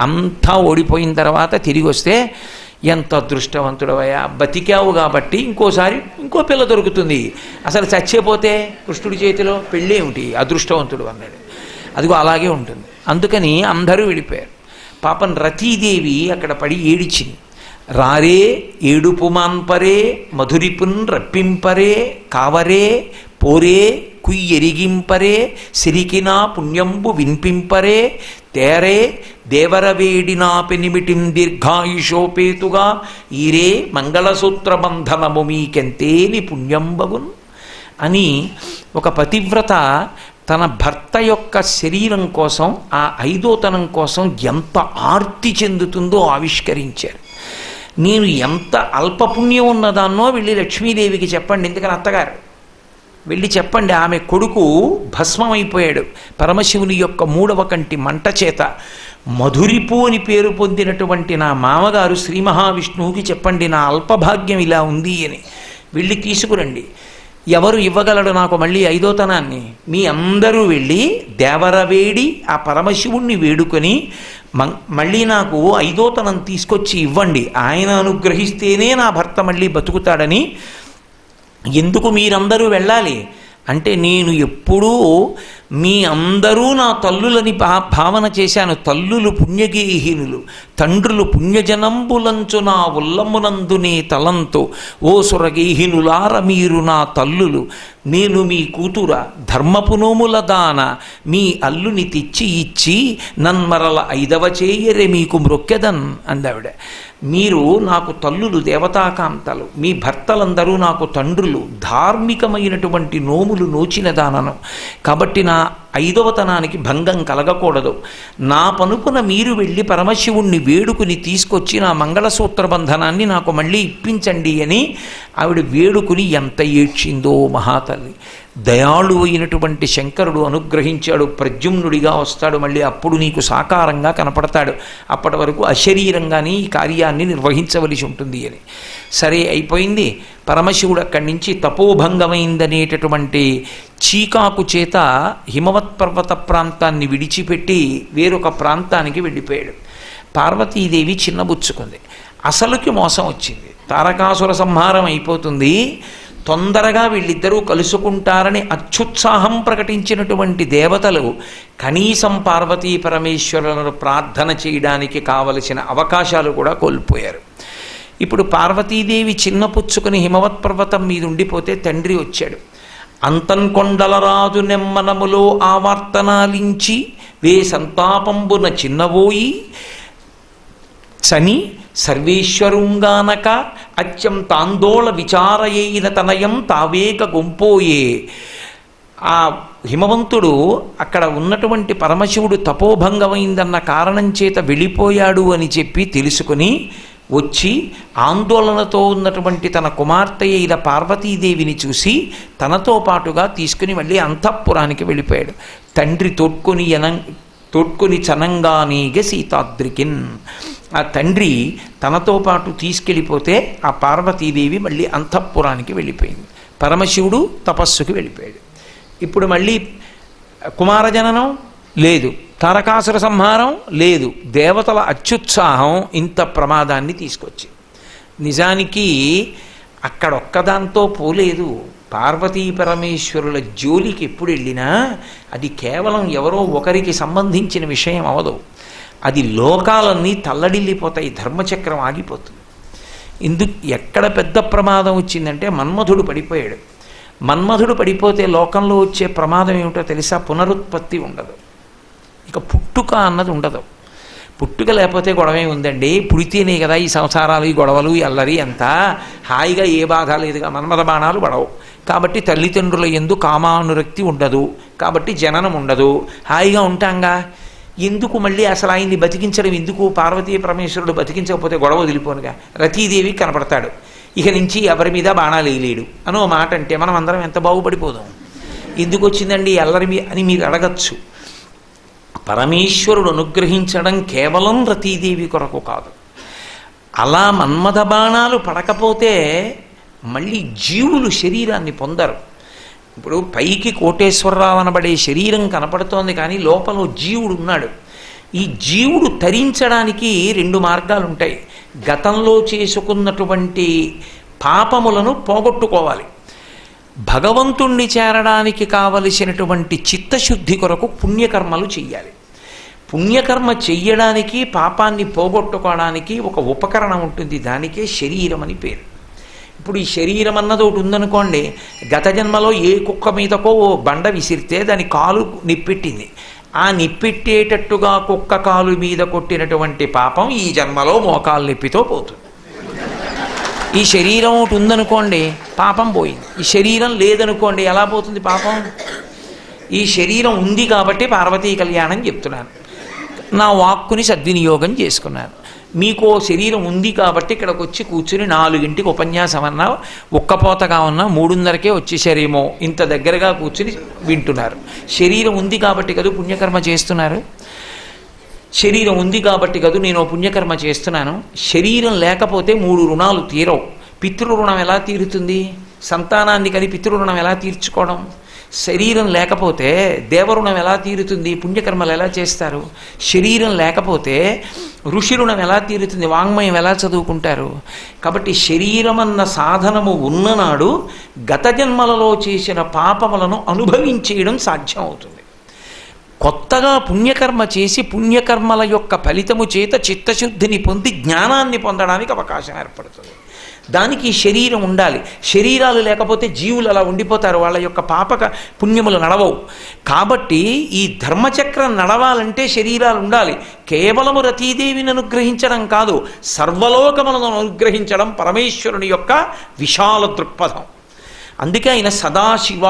అంతా ఓడిపోయిన తర్వాత తిరిగి వస్తే, ఎంత అదృష్టవంతుడవయ్యా, బతికావు కాబట్టి ఇంకోసారి ఇంకో పిల్ల దొరుకుతుంది, అసలు చచ్చిపోతే కృష్ణుడి చేతిలో పెళ్ళేమిటి, అదృష్టవంతుడు అన్నాడు. అదిగో అలాగే ఉంటుంది. అందుకని అందరూ వెళ్ళిపోయారు. పాపం రతీదేవి అక్కడ పడి ఏడిచింది. రారే ఏడుపు మాన్పరే మధురిపున్ రప్పింపరే కావరే పోరే కుయ్యెరిగింపరే సిరికినా పుణ్యంబు విన్పింపరే తేరే దేవరవేడినా పెనిమిటిం దీర్ఘాయుషోపేతుగా ఈరే మంగళసూత్ర బంధనము మీకెంతేని పుణ్యంబగున్ అని ఒక పతివ్రత తన భర్త యొక్క శరీరం కోసం, ఆ 5వ తనం కోసం ఎంత ఆర్తి చెందుతుందో ఆవిష్కరించారు. నేను ఎంత అల్పపుణ్యం ఉన్నదాన్నో వెళ్ళి లక్ష్మీదేవికి చెప్పండి. ఎందుకని అత్తగారు వెళ్ళి చెప్పండి, ఆమె కొడుకు భస్మమైపోయాడు పరమశివుని యొక్క 3వ కంటి మంట చేత. మధురిపు అని పేరు పొందినటువంటి నా మామగారు శ్రీ మహావిష్ణువుకి చెప్పండి, నా అల్పభాగ్యం ఇలా ఉంది అని. వెళ్ళి తీసుకురండి. ఎవరు ఇవ్వగలడు నాకు మళ్ళీ ఐదోతనాన్ని? మీ అందరూ వెళ్ళి దేవరవేడి ఆ పరమశివుణ్ణి వేడుకొని మళ్ళీ నాకు ఐదోతనం తీసుకొచ్చి ఇవ్వండి, ఆయన అనుగ్రహిస్తేనే నా భర్త మళ్ళీ బతుకుతాడని. ఎందుకు మీరందరూ వెళ్ళాలి అంటే, నేను ఎప్పుడూ మీ అందరూ నా తల్లులని భావన చేశాను. తల్లులు పుణ్యగేహినులు, తండ్రులు పుణ్యజనంబులంచు నా ఉల్లమునందునే తలంతో, ఓ సురగేహినులార మీరు నా తల్లులు, నేను మీ కూతుర ధర్మపు నోముల దాన, మీ అల్లుని తెచ్చి ఇచ్చి నన్మరల ఐదవ చేయరే మీకు మ్రొక్కెదన్ అందావిడ. మీరు నాకు తల్లులు, దేవతాకాంతలు, మీ భర్తలందరూ నాకు తండ్రులు, ధార్మికమైనటువంటి నోములు నోచిన దానను, కాబట్టి నా ఐదవతనానికి భంగం కలగకూడదు. నా పనుపున మీరు వెళ్ళి పరమశివుణ్ణి వేడుకుని తీసుకొచ్చి నా మంగళసూత్ర బంధనాన్ని నాకు మళ్ళీ ఇప్పించండి అని ఆవిడ వేడుకుని ఎంత ఏడ్చిందో మహాతల్లి. దయాళు అయినటువంటి శంకరుడు అనుగ్రహించాడు, ప్రద్యుమ్నుడిగా వస్తాడు మళ్ళీ, అప్పుడు నీకు సాకారంగా కనపడతాడు, అప్పటి వరకు అశరీరంగానే ఈ కార్యాన్ని నిర్వహించవలసి ఉంటుంది అని. సరే అయిపోయింది. పరమశివుడు అక్కడి నుంచి తపోభంగమైందనేటటువంటి చీకాకు చేత హిమవత్ పర్వత ప్రాంతాన్ని విడిచిపెట్టి వేరొక ప్రాంతానికి వెళ్ళిపోయాడు. పార్వతీదేవి చిన్నబుచ్చుకుంది. అసలుకి మోసం వచ్చింది, తారకాసుర సంహారం అయిపోతుంది, తొందరగా వీళ్ళిద్దరూ కలుసుకుంటారని అత్యుత్సాహం ప్రకటించినటువంటి దేవతలు కనీసం పార్వతీ పరమేశ్వరులను ప్రార్థన చేయడానికి కావలసిన అవకాశాలు కూడా కోల్పోయారు. ఇప్పుడు పార్వతీదేవి చిన్నపుచ్చుకుని హిమవత్ పర్వతం మీద ఉండిపోతే తండ్రి వచ్చాడు. అంతన్కొండలరాజు నెమ్మనములో ఆవర్తనాలించి వే సంతాపంబున చిన్నవోయి చని సర్వేశ్వరుంగానక అత్యం తాందోళ విచారయైన తనయం తావేక గుంపోయే. ఆ హిమవంతుడు అక్కడ ఉన్నటువంటి పరమశివుడు తపోభంగమైందన్న కారణం చేత వెళ్ళిపోయాడు అని చెప్పి తెలుసుకుని వచ్చి ఆందోళనతో ఉన్నటువంటి తన కుమార్తె అయిన పార్వతీదేవిని చూసి తనతో పాటుగా తీసుకుని మళ్ళీ అంతఃపురానికి వెళ్ళిపోయాడు. తండ్రి తోడ్కొని చనంగానీగ సీతాద్రికిన్. ఆ తండ్రి తనతో పాటు తీసుకెళ్ళిపోతే ఆ పార్వతీదేవి మళ్ళీ అంతఃపురానికి వెళ్ళిపోయింది. పరమశివుడు తపస్సుకి వెళ్ళిపోయాడు. ఇప్పుడు మళ్ళీ కుమారజననం లేదు, తారకాసుర సంహారం లేదు, దేవతల అత్యుత్సాహం ఇంత ప్రమాదాన్ని తీసుకొచ్చింది. నిజానికి అక్కడొక్కదాంతో పోలేదు. పార్వతీ పరమేశ్వరుల జోలికి ఎప్పుడు వెళ్ళినా అది కేవలం ఎవరో ఒకరికి సంబంధించిన విషయం అవదు, అది లోకాలన్నీ తల్లడిల్లిపోతాయి, ధర్మచక్రం ఆగిపోతుంది. ఎక్కడ పెద్ద ప్రమాదం వచ్చిందంటే మన్మధుడు పడిపోయాడు. మన్మధుడు పడిపోతే లోకంలో వచ్చే ప్రమాదం ఏమిటో తెలుసా? పునరుత్పత్తి ఉండదు, ఇక పుట్టుక అన్నది ఉండదు. పుట్టుక లేకపోతే గొడవే ఉందండి, పుడితేనే కదా ఈ సంసారాలు, ఈ గొడవలు, ఈ అల్లరి అంతా. హాయిగా ఏ బాధ లేదుగా, మన్మథ బాణాలు పడవు కాబట్టి తల్లిదండ్రుల యందు కామానురక్తి ఉండదు, కాబట్టి జననం ఉండదు, హాయిగా ఉంటాంగా. ఎందుకు మళ్ళీ అసలు ఆయన్ని బతికించడం ఎందుకు? పార్వతీ పరమేశ్వరుడు బతికించకపోతే గొడవ వదిలిపోనుగా. రతీదేవి కనపడతాడు, ఇక నుంచి ఎవరి మీద బాణాలు వేయలేడు అనో మాట అంటే మనం అందరం ఎంత బాగుపడిపోదాం. ఎందుకు వచ్చిందండి అల్లరి అని మీరు అడగచ్చు. పరమేశ్వరుడు అనుగ్రహించడం కేవలం రతీదేవి కొరకు కాదు. అలా మన్మథ బాణాలు పడకపోతే మళ్ళీ జీవులు శరీరాన్ని పొందరు. ఇప్పుడు పైకి కోటేశ్వరరావు అనబడే శరీరం కనపడుతోంది, కానీ లోపల జీవుడు ఉన్నాడు. ఈ జీవుడు తరించడానికి రెండు మార్గాలు ఉంటాయి. గతంలో చేసుకున్నటువంటి పాపములను పోగొట్టుకోవాలి. భగవంతుణ్ణి చేరడానికి కావలసినటువంటి చిత్తశుద్ధి కొరకు పుణ్యకర్మలు చెయ్యాలి. పుణ్యకర్మ చెయ్యడానికి, పాపాన్ని పోగొట్టుకోవడానికి ఒక ఉపకరణం ఉంటుంది, దానికే శరీరం అని పేరు. ఇప్పుడు ఈ శరీరం అన్నది ఒకటి ఉందనుకోండి, గత జన్మలో ఏ కుక్క మీదకో ఓ బండ విసిరితే దాని కాలు నిప్పెట్టింది, ఆ నిప్పెట్టేటట్టుగా కుక్క కాలు మీద కొట్టినటువంటి పాపం ఈ జన్మలో మోకాలు నొప్పితో పోతుంది. ఈ శరీరం ఒకటి ఉందనుకోండి, పాపం పోయింది. ఈ శరీరం లేదనుకోండి, ఎలా పోతుంది పాపం? ఈ శరీరం ఉంది కాబట్టి పార్వతీ కళ్యాణం చెప్తున్నాను, నా వాక్కుని సద్వినియోగం చేసుకున్నాను. మీకు శరీరం ఉంది కాబట్టి ఇక్కడికి వచ్చి కూర్చుని 4ంటికి ఉపన్యాసం అన్నా, ఒక్కపోతగా ఉన్నా 3:30కే వచ్చేసారేమో, ఇంత దగ్గరగా కూర్చుని వింటున్నారు. శరీరం ఉంది కాబట్టి కదా పుణ్యకర్మ చేస్తున్నారు. శరీరం ఉంది కాబట్టి కదా నేను పుణ్యకర్మ చేస్తున్నాను. శరీరం లేకపోతే 3 రుణాలు తీరవు. పితృ రుణం ఎలా తీరుతుంది? సంతానాన్ని కని పితృరుణం ఎలా తీర్చుకోవడం? శరీరం లేకపోతే దేవరుణం ఎలా తీరుతుంది? పుణ్యకర్మలు ఎలా చేస్తారు? శరీరం లేకపోతే ఋషి రుణం ఎలా తీరుతుంది? వాంగ్మయం ఎలా చదువుకుంటారు? కాబట్టి శరీరమన్న సాధనము ఉన్ననాడు గత జన్మలలో చేసిన పాపములను అనుభవించేయడం సాధ్యం అవుతుంది. కొత్తగా పుణ్యకర్మ చేసి పుణ్యకర్మల యొక్క ఫలితము చేత చిత్తశుద్ధిని పొంది జ్ఞానాన్ని పొందడానికి అవకాశం ఏర్పడుతుంది. దానికి శరీరం ఉండాలి. శరీరాలు లేకపోతే జీవులు అలా ఉండిపోతారు, వాళ్ళ యొక్క పాపక పుణ్యములు నడవవు. కాబట్టి ఈ ధర్మచక్రం నడవాలంటే శరీరాలు ఉండాలి. కేవలము రతీదేవిని అనుగ్రహించడం కాదు, సర్వలోకములను అనుగ్రహించడం పరమేశ్వరుని యొక్క విశాల దృక్పథం. అందుకే ఆయన సదాశివ.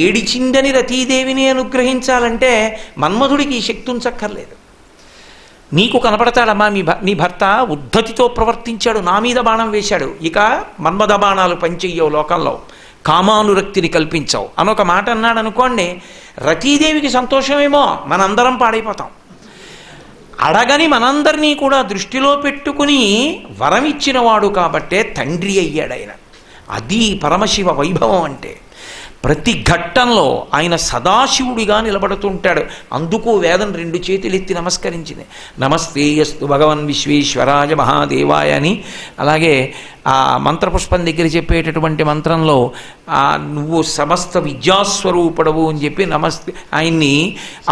ఏడిచిందని రతీదేవిని అనుగ్రహించాలంటే మన్మధుడికి ఈ శక్తి ఉంచక్కర్లేదు. నీకు కనపడతాడమ్మా నీ భర్త ఉద్ధతితో ప్రవర్తించాడు, నా మీద బాణం వేశాడు, ఇక మన్మథ బాణాలు పనిచెయ్యవు, లోకంలో కామానురక్తిని కల్పించవు అనొక మాట అన్నాడు అనుకోండి, రతీదేవికి సంతోషమేమో, మనందరం పాడైపోతాం. అడగని మనందరినీ కూడా దృష్టిలో పెట్టుకుని వరం ఇచ్చినవాడు కాబట్టే తండ్రి అయ్యాడు ఆయన. అది పరమశివ వైభవం అంటే. ప్రతి ఘట్టంలో ఆయన సదాశివుడిగా నిలబడుతుంటాడు. అందుకు వేదం 2 చేతులెత్తి నమస్కరించింది. నమస్తేయస్తు భగవన్ విశ్వేశ్వరాయ మహాదేవాయ అని. అలాగే ఆ మంత్రపుష్పం దగ్గర చెప్పేటటువంటి మంత్రంలో నువ్వు సమస్త విద్యాస్వరూపుడవు అని చెప్పి ఆయన్ని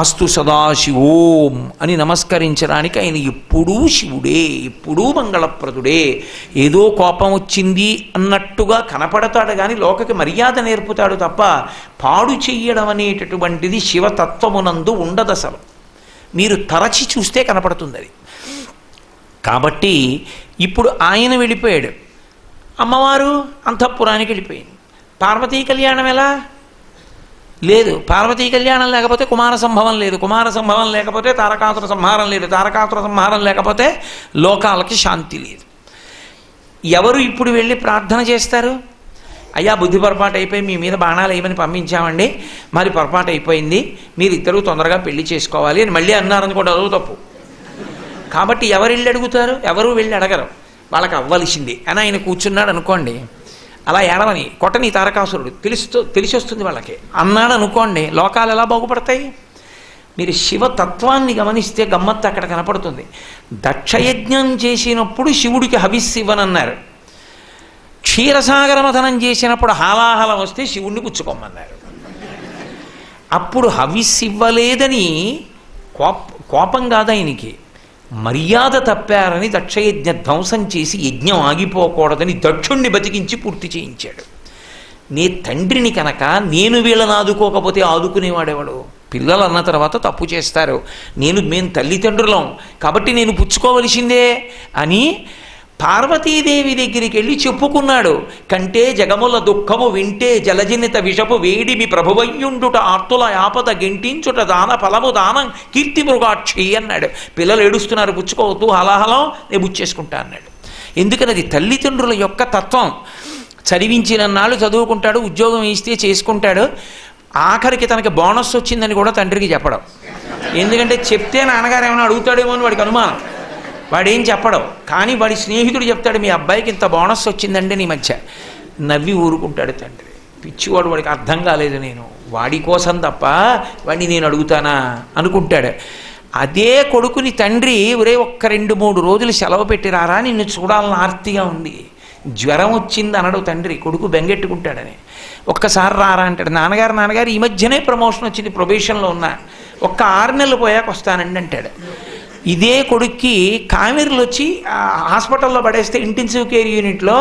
అస్తు సదాశివోం అని నమస్కరించడానికి ఆయన ఎప్పుడూ శివుడే, ఎప్పుడూ మంగళప్రదుడే. ఏదో కోపం వచ్చింది అన్నట్టుగా కనపడతాడు కానీ లోకకి మర్యాద నేర్పుతాడు తప్ప పాడు చెయ్యడం అనేటటువంటిది శివతత్వమునందు ఉండదు అసలు. మీరు తరచి చూస్తే కనపడుతుంది అది. కాబట్టి ఇప్పుడు ఆయన వెళ్ళిపోయాడు, అమ్మవారు అంతఃపురానికి వెళ్ళిపోయింది. పార్వతీ కళ్యాణం ఎలా? లేదు. పార్వతీ కళ్యాణం లేకపోతే కుమార సంభవం లేదు, కుమార సంభవం లేకపోతే తారకాసుర సంహారం లేదు, తారకాసుర సంహారం లేకపోతే లోకాలకి శాంతి లేదు. ఎవరు ఇప్పుడు వెళ్ళి ప్రార్థన చేస్తారు? అయ్యా బుద్ధి పొరపాటు అయిపోయి మీ మీద బాణాలు వేయమని పంపించామండి, మరి పొరపాటు అయిపోయింది, మీరిద్దరూ తొందరగా పెళ్లి చేసుకోవాలి అని మళ్ళీ అన్నారనుకోండి, అదో తప్పు. కాబట్టి ఎవరు వెళ్ళి అడుగుతారు? ఎవరు వెళ్ళి అడగరు. వాళ్ళకి అవ్వలసింది అని ఆయన కూర్చున్నాడు అనుకోండి, అలా ఏడవని కొట్టని తారకాసురుడు తెలిసి వస్తుంది వాళ్ళకి అన్నాడు అనుకోండి, లోకాలు ఎలా బాగుపడతాయి? మీరు శివతత్వాన్ని గమనిస్తే గమ్మత్తు అక్కడ కనపడుతుంది. దక్షయజ్ఞం చేసినప్పుడు శివుడికి హవిస్సు ఇవ్వనన్నారు, క్షీరసాగర మథనం చేసినప్పుడు హాలాహలం వస్తే శివుణ్ణి పుచ్చుకోమన్నారు. అప్పుడు హవిస్సు ఇవ్వలేదని కోపం కాదు ఆయనకి, మర్యాద తప్పారని దక్షయజ్ఞ ధ్వంసం చేసి యజ్ఞం ఆగిపోకూడదని దక్షుణ్ణి బతికించి పూర్తి చేయించాడు. నీ తండ్రిని కనుక నేను వీళ్ళని ఆదుకోకపోతే ఆదుకునేవాడేవాడు? పిల్లలు అన్న తర్వాత తప్పు చేస్తారు, మేము తల్లిదండ్రులం కాబట్టి నేను పుచ్చుకోవలసిందే అని పార్వతీదేవి దగ్గరికి వెళ్ళి చెప్పుకున్నాడు. కంటే జగముల దుఃఖము వింటే జలజనిత విషపు వేడిమి ప్రభువయ్యుండుట ఆర్తుల ఆపద గెంటించుట దాన ఫలము దానం కీర్తి మృగాక్షి అన్నాడు. పిల్లలు ఏడుస్తున్నారు, పుచ్చుకోవద్దు, హలాహలం నేను బుచ్చేసుకుంటా అన్నాడు. ఎందుకని అది తల్లిదండ్రుల యొక్క తత్వం. చదివించినన్నాళ్ళు చదువుకుంటాడు, ఉద్యోగం ఇస్తే చేసుకుంటాడు, ఆఖరికి తనకి బోనస్ వచ్చిందని కూడా తండ్రికి చెప్పడం. ఎందుకంటే చెప్తే నాన్నగారు ఏమైనా అడుగుతాడేమో అని వాడికి అనుమానం. వాడేం చెప్పడం, కానీ వాడి స్నేహితుడు చెప్తాడు మీ అబ్బాయికి ఇంత బోనస్ వచ్చిందండి నీ మధ్య. నవ్వి ఊరుకుంటాడు తండ్రి. పిచ్చివాడు, వాడికి అర్థం కాలేదు, నేను వాడి కోసం తప్ప వాడిని నేను అడుగుతానా అనుకుంటాడు. అదే కొడుకుని తండ్రి ఒరే ఒక్క 2-3 రోజులు సెలవు పెట్టిరారా, నిన్ను చూడాలని ఆర్తిగా ఉంది, జ్వరం వచ్చింది అనడు తండ్రి, కొడుకు బెంగెట్టుకుంటాడని. ఒక్కసారి రారా అంటాడు. నాన్నగారు ఈ మధ్యనే ప్రమోషన్ వచ్చింది, ప్రొబేషన్లో ఉన్నా, ఒక్క 6 నెలలు పోయాక వస్తానండి అంటాడు. ఇదే కొడుక్కి కామెర్లు వచ్చి హాస్పిటల్లో పడేస్తే ఇంటెన్సివ్ కేర్ యూనిట్లో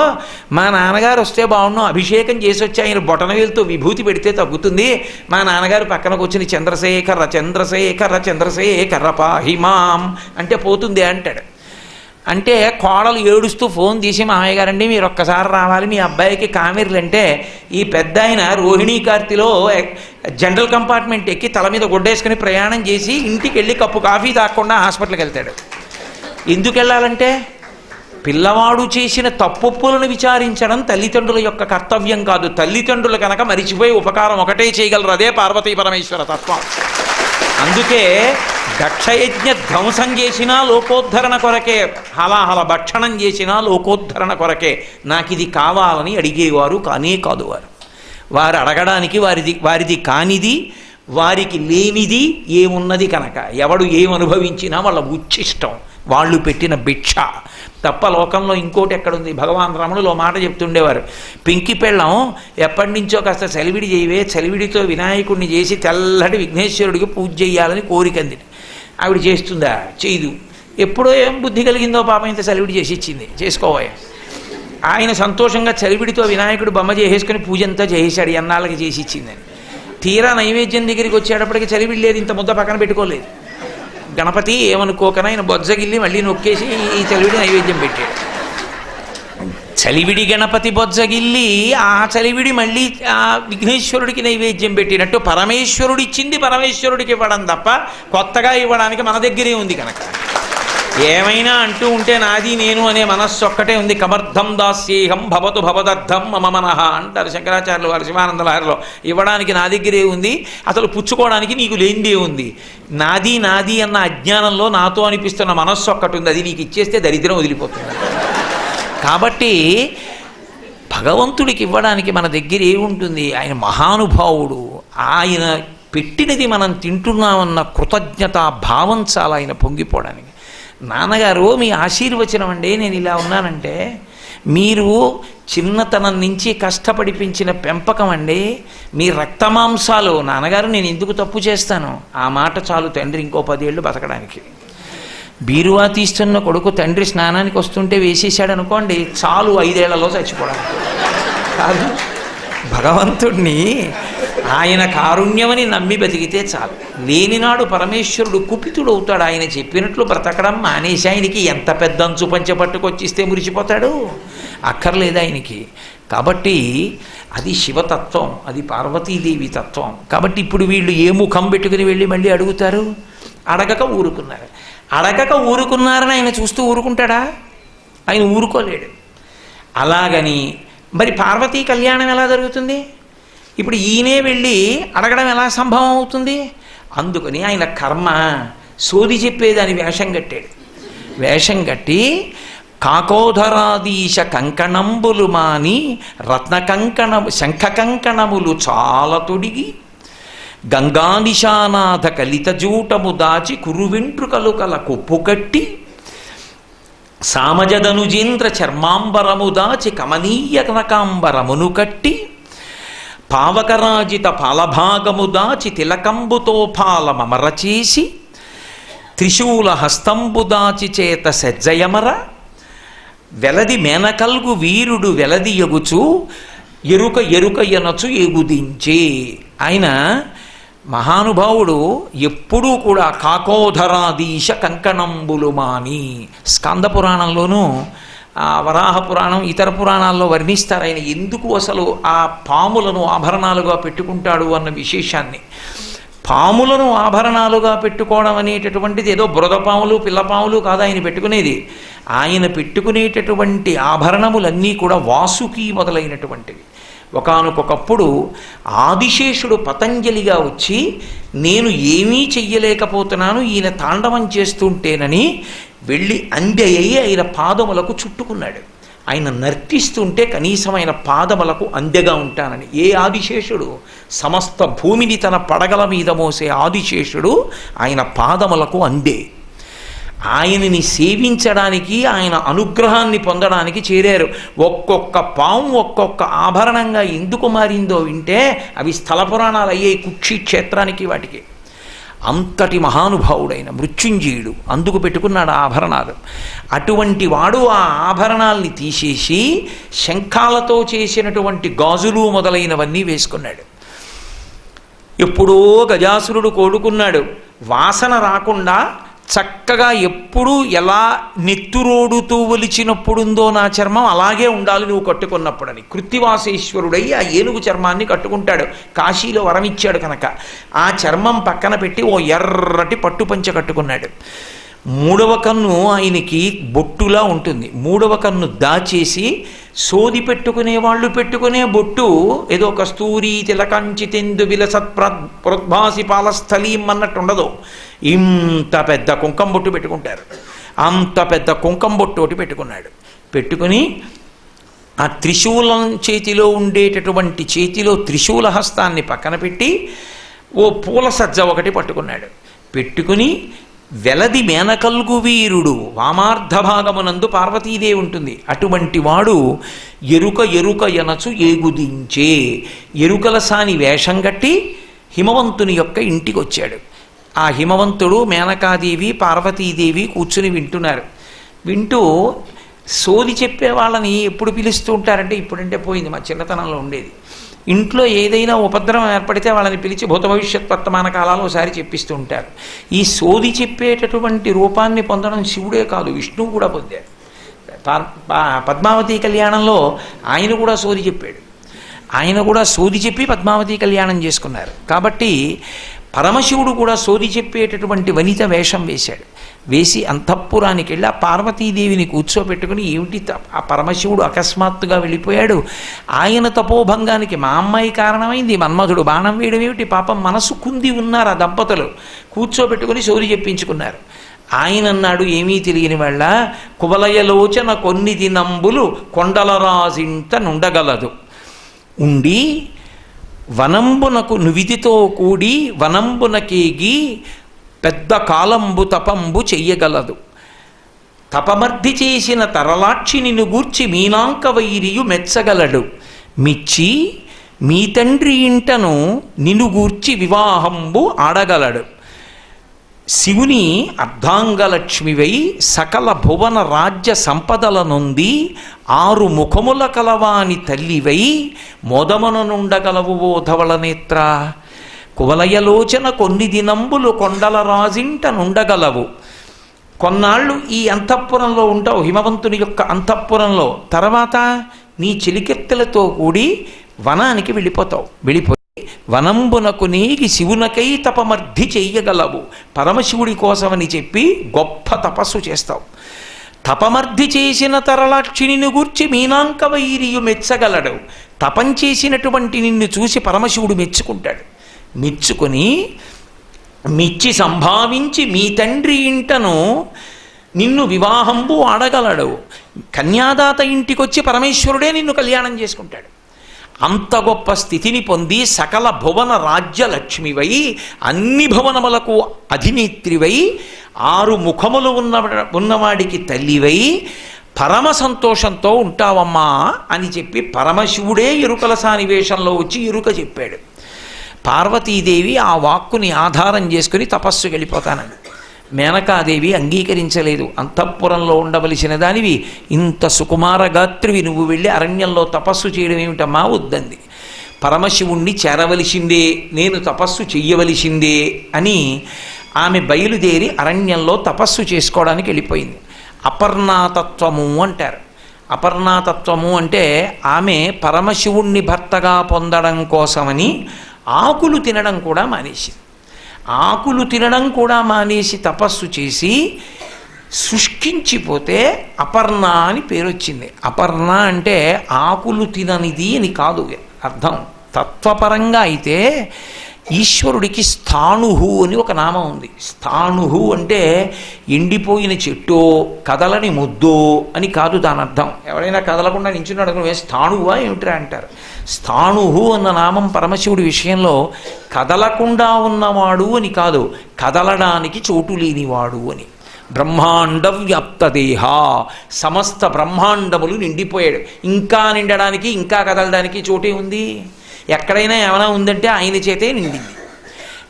మా నాన్నగారు వస్తే బాగుండు, అభిషేకం చేసి వచ్చి ఆయన బొటనవేలుతో విభూతి పెడితే తగ్గుతుంది, మా నాన్నగారు పక్కన కూర్చుని చంద్రశేఖర చంద్రశేఖర చంద్రశేఖర పాహిమాం అంటే పోతుంది అంటాడు. అంటే కోడలు ఏడుస్తూ ఫోన్ తీసి మామయ్య గారండి మీరు ఒక్కసారి రావాలి, మీ అబ్బాయికి కామెర్లు అంటే ఈ పెద్ద ఆయన రోహిణీ కార్తిలో జనరల్ కంపార్ట్మెంట్ ఎక్కి తల మీద గుడ్డేసుకుని ప్రయాణం చేసి ఇంటికి వెళ్ళి కప్పు కాఫీ తాగకుండా హాస్పిటల్కి వెళ్తాడు. ఎందుకు వెళ్ళాలంటే పిల్లవాడు చేసిన తప్పులను విచారించడం తల్లిదండ్రుల యొక్క కర్తవ్యం కాదు. తల్లిదండ్రులు కనుక మరిచిపోయి ఉపకారం ఒకటే చేయగలరు, అదే పార్వతీ పరమేశ్వర తత్వం. అందుకే దక్షయజ్ఞ ధ్వంసం చేసినా లోకోద్ధరణ కొరకే, హలాహల భక్షణం చేసినా లోకోద్ధరణ కొరకే. నాకు ఇది కావాలని అడిగేవారు కానే కాదు. వారు అడగడానికి వారిది కానిది, వారికి లేనిది ఏమున్నది కనుక ఎవడు ఏమనుభవించినా వాళ్ళ ఉచ్ఛిష్టం, వాళ్ళు పెట్టిన భిక్ష తప్ప లోకంలో ఇంకోటి ఎక్కడుంది. భగవాన్ రమణులు మాట చెప్తుండేవారు, పెంకి పెళ్ళం ఎప్పటి నుంచో కాస్త చలివిడి చేయవే, చలివిడితో వినాయకుడిని చేసి తెల్లటి విఘ్నేశ్వరుడికి పూజ చేయాలని కోరికంది. ఆవిడ చేస్తుందా? చేయదు. ఎప్పుడో ఏం బుద్ధి కలిగిందో పాపం ఇంత చలివిడి చేసి ఇచ్చింది, చేసుకోవాలి. ఆయన సంతోషంగా చలివిడితో వినాయకుడు బొమ్మ చేసేసుకుని పూజ అంతా చేసేశాడు, ఎన్నాళ్ళకి చేసి ఇచ్చిందని. తీరా నైవేద్యం దగ్గరికి వచ్చేటప్పటికి చలివిడి లేదు, ఇంత ముద్ద పక్కన పెట్టుకోలేదు. గణపతి ఏమనుకోకన ఆయన బొజ్జగిల్లి మళ్ళీ నొక్కేసి ఈ చలివిడి నైవేద్యం పెట్టాడు. చలివిడి గణపతి బొజ్జగిల్లి ఆ చలివిడి మళ్ళీ ఆ విఘ్నేశ్వరుడికి నైవేద్యం పెట్టినట్టు పరమేశ్వరుడు ఇచ్చింది పరమేశ్వరుడికి ఇవ్వడం తప్ప కొత్తగా ఇవ్వడానికి మన దగ్గరే ఉంది కనుక. ఏమైనా అంటూ ఉంటే నాది నేను అనే మనస్సు ఒక్కటే ఉంది. కమర్థం దాస్యేహం భవతు భవదర్థం మమ మనః అంటారు శంకరాచార్యులు వారు శివానంద లహరిలో. ఇవ్వడానికి నా దగ్గరే ఉంది, అసలు పుచ్చుకోవడానికి నీకు లేనిదే ఉంది. నాది నాది అన్న అజ్ఞానంలో నాతో అనిపిస్తున్న మనస్సు ఒక్కటి ఉంది, అది నీకు ఇచ్చేస్తే దరిద్రం వదిలిపోతుంది. కాబట్టి భగవంతుడికి ఇవ్వడానికి మన దగ్గర ఏముంటుంది? ఆయన మహానుభావుడు, ఆయన పెట్టినది మనం తింటున్నామన్న కృతజ్ఞత భావం చాలా ఆయన పొంగిపోవడానికి. నాన్నగారు మీ ఆశీర్వచనం అండి, నేను ఇలా ఉన్నానంటే మీరు చిన్నతనం నుంచి కష్టపడి పెంచిన పెంపకం అండి, మీ రక్తమాంసాలు. నాన్నగారు నేను ఎందుకు తప్పు చేస్తాను? ఆ మాట చాలు తండ్రి ఇంకో 10 ఏళ్ళు బతకడానికి. బీరువా తీస్తున్న కొడుకు తండ్రి స్నానానికి వస్తుంటే వేసేసాడు అనుకోండి, చాలు 5 ఏళ్లలో చచ్చిపోవడానికి. కాదు, భగవంతుడిని ఆయన కారుణ్యమని నమ్మి బతికితే చాలు. లేనినాడు పరమేశ్వరుడు కుపితుడవుతాడు. ఆయన చెప్పినట్లు బ్రతకడం మానేసి ఆయనకి ఎంత పెద్ద అంచు పంచె పట్టుకొచ్చిస్తే మురిసిపోతాడు? అక్కర్లేదు ఆయనకి. కాబట్టి అది శివతత్వం, అది పార్వతీదేవి తత్వం. కాబట్టి ఇప్పుడు వీళ్ళు ఏ ముఖం పెట్టుకుని వెళ్ళి మళ్ళీ అడుగుతారు? అడగక ఊరుకున్నారు. అడగక ఊరుకున్నారని ఆయన చూస్తూ ఊరుకుంటాడా? ఆయన ఊరుకోలేడు. అలాగని మరి పార్వతీ కళ్యాణం ఎలా జరుగుతుంది? ఇప్పుడు ఈయనే వెళ్ళి అడగడం ఎలా సంభవం అవుతుంది? అందుకని ఆయన కర్మ సోది చెప్పేదాని వేషం కట్టాడు. వేషం కట్టి కాకోధరాదీశ కంకణంబులు మాని రత్న కంకణము శంఖ కంకణములు చాలా తొడిగి గంగానిశానాథ కలిత జూటము దాచి కురువెంట్రుకలు కల కొప్పు కట్టి సామజదనుజేంద్ర చర్మాంబరము దాచి కమనీయ కనకాంబరమును కట్టి పావకరాజిత పాలభాగము దాచి తిలకంబుతో పాలమమర చేసి త్రిశూల హస్తంబు దాచి చేత సజ్జయమర వెలది మేనకల్గు వీరుడు వెలది ఎగుచు ఎరుక ఎరుక ఎనచు ఎగుదించే. ఆయన మహానుభావుడు ఎప్పుడూ కూడా కాకోధరాదీశ కంకణంబులు మాని. స్కంద పురాణంలోనూ వరాహ పురాణం ఇతర పురాణాల్లో వర్ణిస్తారు ఆయన ఎందుకు అసలు ఆ పాములను ఆభరణాలుగా పెట్టుకుంటాడు అన్న విశేషాన్ని. పాములను ఆభరణాలుగా పెట్టుకోవడం అనేటటువంటిది ఏదో బురదపాములు పిల్లపాములు కాదు ఆయన పెట్టుకునేది. ఆయన పెట్టుకునేటటువంటి ఆభరణములన్నీ కూడా వాసుకి మొదలైనటువంటివి. ఒకానొకప్పుడు ఆదిశేషుడు పతంజలిగా వచ్చి నేను ఏమీ చెయ్యలేకపోతున్నాను ఈయన తాండవం చేస్తుంటేనని వెళ్ళి అందయ్యి ఆయన పాదములకు చుట్టుకున్నాడు. ఆయన నర్తిస్తుంటే కనీసం ఆయన పాదములకు అందెగా ఉంటానని. ఏ ఆదిశేషుడు? సమస్త భూమిని తన పడగల మీద మోసే ఆదిశేషుడు ఆయన పాదములకు అందే. ఆయనని సేవించడానికి ఆయన అనుగ్రహాన్ని పొందడానికి చేరారు. ఒక్కొక్క పాము ఒక్కొక్క ఆభరణంగా ఎందుకు మారిందో వింటే అవి స్థల పురాణాలు అయ్యాయి కుక్షి క్షేత్రానికి వాటికి. అంతటి మహానుభావుడైన మృత్యుంజయుడు అందుకు పెట్టుకున్నాడు ఆభరణాలు. అటువంటి వాడు ఆ ఆభరణాల్ని తీసేసి శంఖాలతో చేసినటువంటి గాజులు మొదలైనవన్నీ వేసుకున్నాడు. ఎప్పుడో గజాసురుడు కోడుకున్నాడు, వాసన రాకుండా చక్కగా ఎప్పుడూ ఎలా నెత్తురోడుతూ ఒలిచినప్పుడుందో నా చర్మం అలాగే ఉండాలి నువ్వు కట్టుకున్నప్పుడని కృత్తివాసేశ్వరుడై ఆ ఏనుగు చర్మాన్ని కట్టుకుంటాడు. కాశీలో వరమిచ్చాడు కనుక ఆ చర్మం పక్కన పెట్టి ఓ ఎర్రటి పట్టుపంచ కట్టుకున్నాడు. మూడవ కన్ను ఆయనకి బొట్టులా ఉంటుంది. మూడవ కన్ను దాచేసి సోది పెట్టుకునే వాళ్ళు పెట్టుకునే బొట్టు ఏదో కస్తూరి తిలకంచి తెందు విలసత్ ప్రోద్భాసి పాలస్థలీం అన్నట్టు ఉండదు. ఇంత పెద్ద కుంకం బొట్టు పెట్టుకుంటారు. అంత పెద్ద కుంకం బొట్టు ఒకటి పెట్టుకున్నాడు. పెట్టుకుని ఆ త్రిశూలం చేతిలో ఉండేటటువంటి చేతిలో త్రిశూల హస్తాన్ని పక్కన పెట్టి ఓ పూల సజ్జ ఒకటి పట్టుకున్నాడు. పెట్టుకుని వెలది మేనకల్గు వీరుడు వామార్ధ భాగమునందు పార్వతీదేవి ఉంటుంది. అటువంటి వాడు ఎరుక ఎరుక ఎనచు ఏగుదించే ఎరుకల సాని వేషం కట్టి హిమవంతుని యొక్క ఇంటికి వచ్చాడు. ఆ హిమవంతుడు మేనకాదేవి పార్వతీదేవి కూర్చుని వింటున్నారు. వింటూ సోది చెప్పే వాళ్ళని ఎప్పుడు పిలుస్తూ ఉంటారంటే, ఇప్పుడంటే పోయింది, మా చిన్నతనంలో ఉండేది. ఇంట్లో ఏదైనా ఉపద్రవం ఏర్పడితే వాళ్ళని పిలిచి భూత భవిష్యత్ వర్తమాన కాలాలు ఒకసారి చెప్పిస్తూ ఉంటారు. ఈ సోది చెప్పేటటువంటి రూపాన్ని పొందడం శివుడే కాదు, విష్ణువు కూడా పొందారు. పద్మావతి కళ్యాణంలో ఆయన కూడా సోది చెప్పాడు. ఆయన కూడా సోది చెప్పి పద్మావతి కళ్యాణం చేసుకున్నారు. కాబట్టి పరమశివుడు కూడా సోది చెప్పేటటువంటి వనిత వేషం వేశాడు. వేసి అంతఃపురానికి వెళ్ళి ఆ పార్వతీదేవిని కూర్చోబెట్టుకుని, ఏమిటి ఆ పరమశివుడు అకస్మాత్తుగా వెళ్ళిపోయాడు, ఆయన తపోభంగానికి మా అమ్మాయి కారణమైంది, మన్మధుడు బాణం వేయడం ఏమిటి, పాపం మనసు కుంది ఉన్నారు ఆ దంపతులు. కూర్చోబెట్టుకుని సోది చెప్పించుకున్నారు. ఆయన అన్నాడు, ఏమీ తెలియని వాళ్ళ కువలయలోచన కొన్ని దినంబులు కొండలరాజింట నుండగలదు ఉండి వనంబునకు నువిదితో కూడి వనంబునకేగి పెద్ద కాలంబు తపంబు చెయ్యగలదు. తపమర్ధి చేసిన తరలాక్షి నిన్ను గూర్చి మీనాంక వైరియు మెచ్చగలడు. మిచ్చి మీ తండ్రి ఇంటను నిన్ను గూర్చి వివాహంబు ఆడగలడు. శివుని అర్ధాంగలక్ష్మివై సకల భువన రాజ్య సంపదల నొంది 6 ముఖముల కలవాని తల్లివై మోదమననుండగలవు ఓ ధవళ నేత్ర. కువలయలోచన కొన్ని దినంబులు కొండల రాజింట నుండగలవు. కొన్నాళ్ళు ఈ అంతఃపురంలో ఉంటావు, హిమవంతుని యొక్క అంతఃపురంలో. తర్వాత నీ చిలికెత్తెలతో కూడి వనానికి వెళ్ళిపోతావు. వెళ్ళిపోయి వనంబునకు నీగి శివునకై తపమర్ధి చెయ్యగలవు. పరమశివుడి కోసమని చెప్పి గొప్ప తపస్సు చేస్తావు. తపమర్ధి చేసిన తరలాక్షిని గూర్చి మీనాంక వైరియు మెచ్చగలడు. తపం చేసినటువంటి నిన్ను చూసి పరమశివుడు మెచ్చుకుంటాడు. మెచ్చుకొని మిచ్చి సంభావించి మీ తండ్రి ఇంటను నిన్ను వివాహంబు ఆడగలడు. కన్యాదాత ఇంటికొచ్చి పరమేశ్వరుడే నిన్ను కళ్యాణం చేసుకుంటాడు. అంత గొప్ప స్థితిని పొంది సకల భువన రాజ్య లక్ష్మివై అన్ని భువనములకు అధినేత్రివై 6 ముఖములు ఉన్నవాడికి తల్లివై పరమ సంతోషంతో ఉంటావమ్మా అని చెప్పి పరమశివుడే ఎరుకల సానివేశంలో వచ్చి ఎరుక చెప్పాడు. పార్వతీదేవి ఆ వాక్కుని ఆధారం చేసుకుని తపస్సుకి వెళ్ళిపోతానని. మేనకాదేవి అంగీకరించలేదు. అంతఃపురంలో ఉండవలసిన దానివి, ఇంత సుకుమార గాత్రివి, నువ్వు వెళ్ళి అరణ్యంలో తపస్సు చేయడం ఏమిటమ్మా, వద్దంది. పరమశివుణ్ణి చేరవలసిందే, నేను తపస్సు చెయ్యవలసిందే అని ఆమె బయలుదేరి అరణ్యంలో తపస్సు చేసుకోవడానికి వెళ్ళిపోయింది. అపర్ణాతత్వము అంటారు. అపర్ణాతత్వము అంటే ఆమె పరమశివుణ్ణి భర్తగా పొందడం కోసమని ఆకులు తినడం కూడా మానేసింది. ఆకులు తినడం కూడా మానేసి తపస్సు చేసి శుష్కించిపోతే అపర్ణ అని పేరు వచ్చింది. అపర్ణ అంటే ఆకులు తిననిది అని కాదు అర్థం. తత్వపరంగా అయితే ఈశ్వరుడికి స్థాణుహు అని ఒక నామం ఉంది. స్థాణుహు అంటే ఎండిపోయిన చెట్టో కదలని ముద్దో అని కాదు దాని అర్థం. ఎవరైనా కదలకుండా నించున్నాడు అనుకో, స్థాణువా ఏమిట్రా అంటారు. స్థాణుహు అన్న నామం పరమశివుడి విషయంలో కదలకుండా ఉన్నవాడు అని కాదు, కదలడానికి చోటు లేనివాడు అని. బ్రహ్మాండ వ్యాప్తదేహ, సమస్త బ్రహ్మాండములు నిండిపోయాడు. ఇంకా నిండడానికి, ఇంకా కదలడానికి చోటే ఉంది. ఎక్కడైనా ఏమైనా ఉందంటే ఆయన చేతే నిండింది.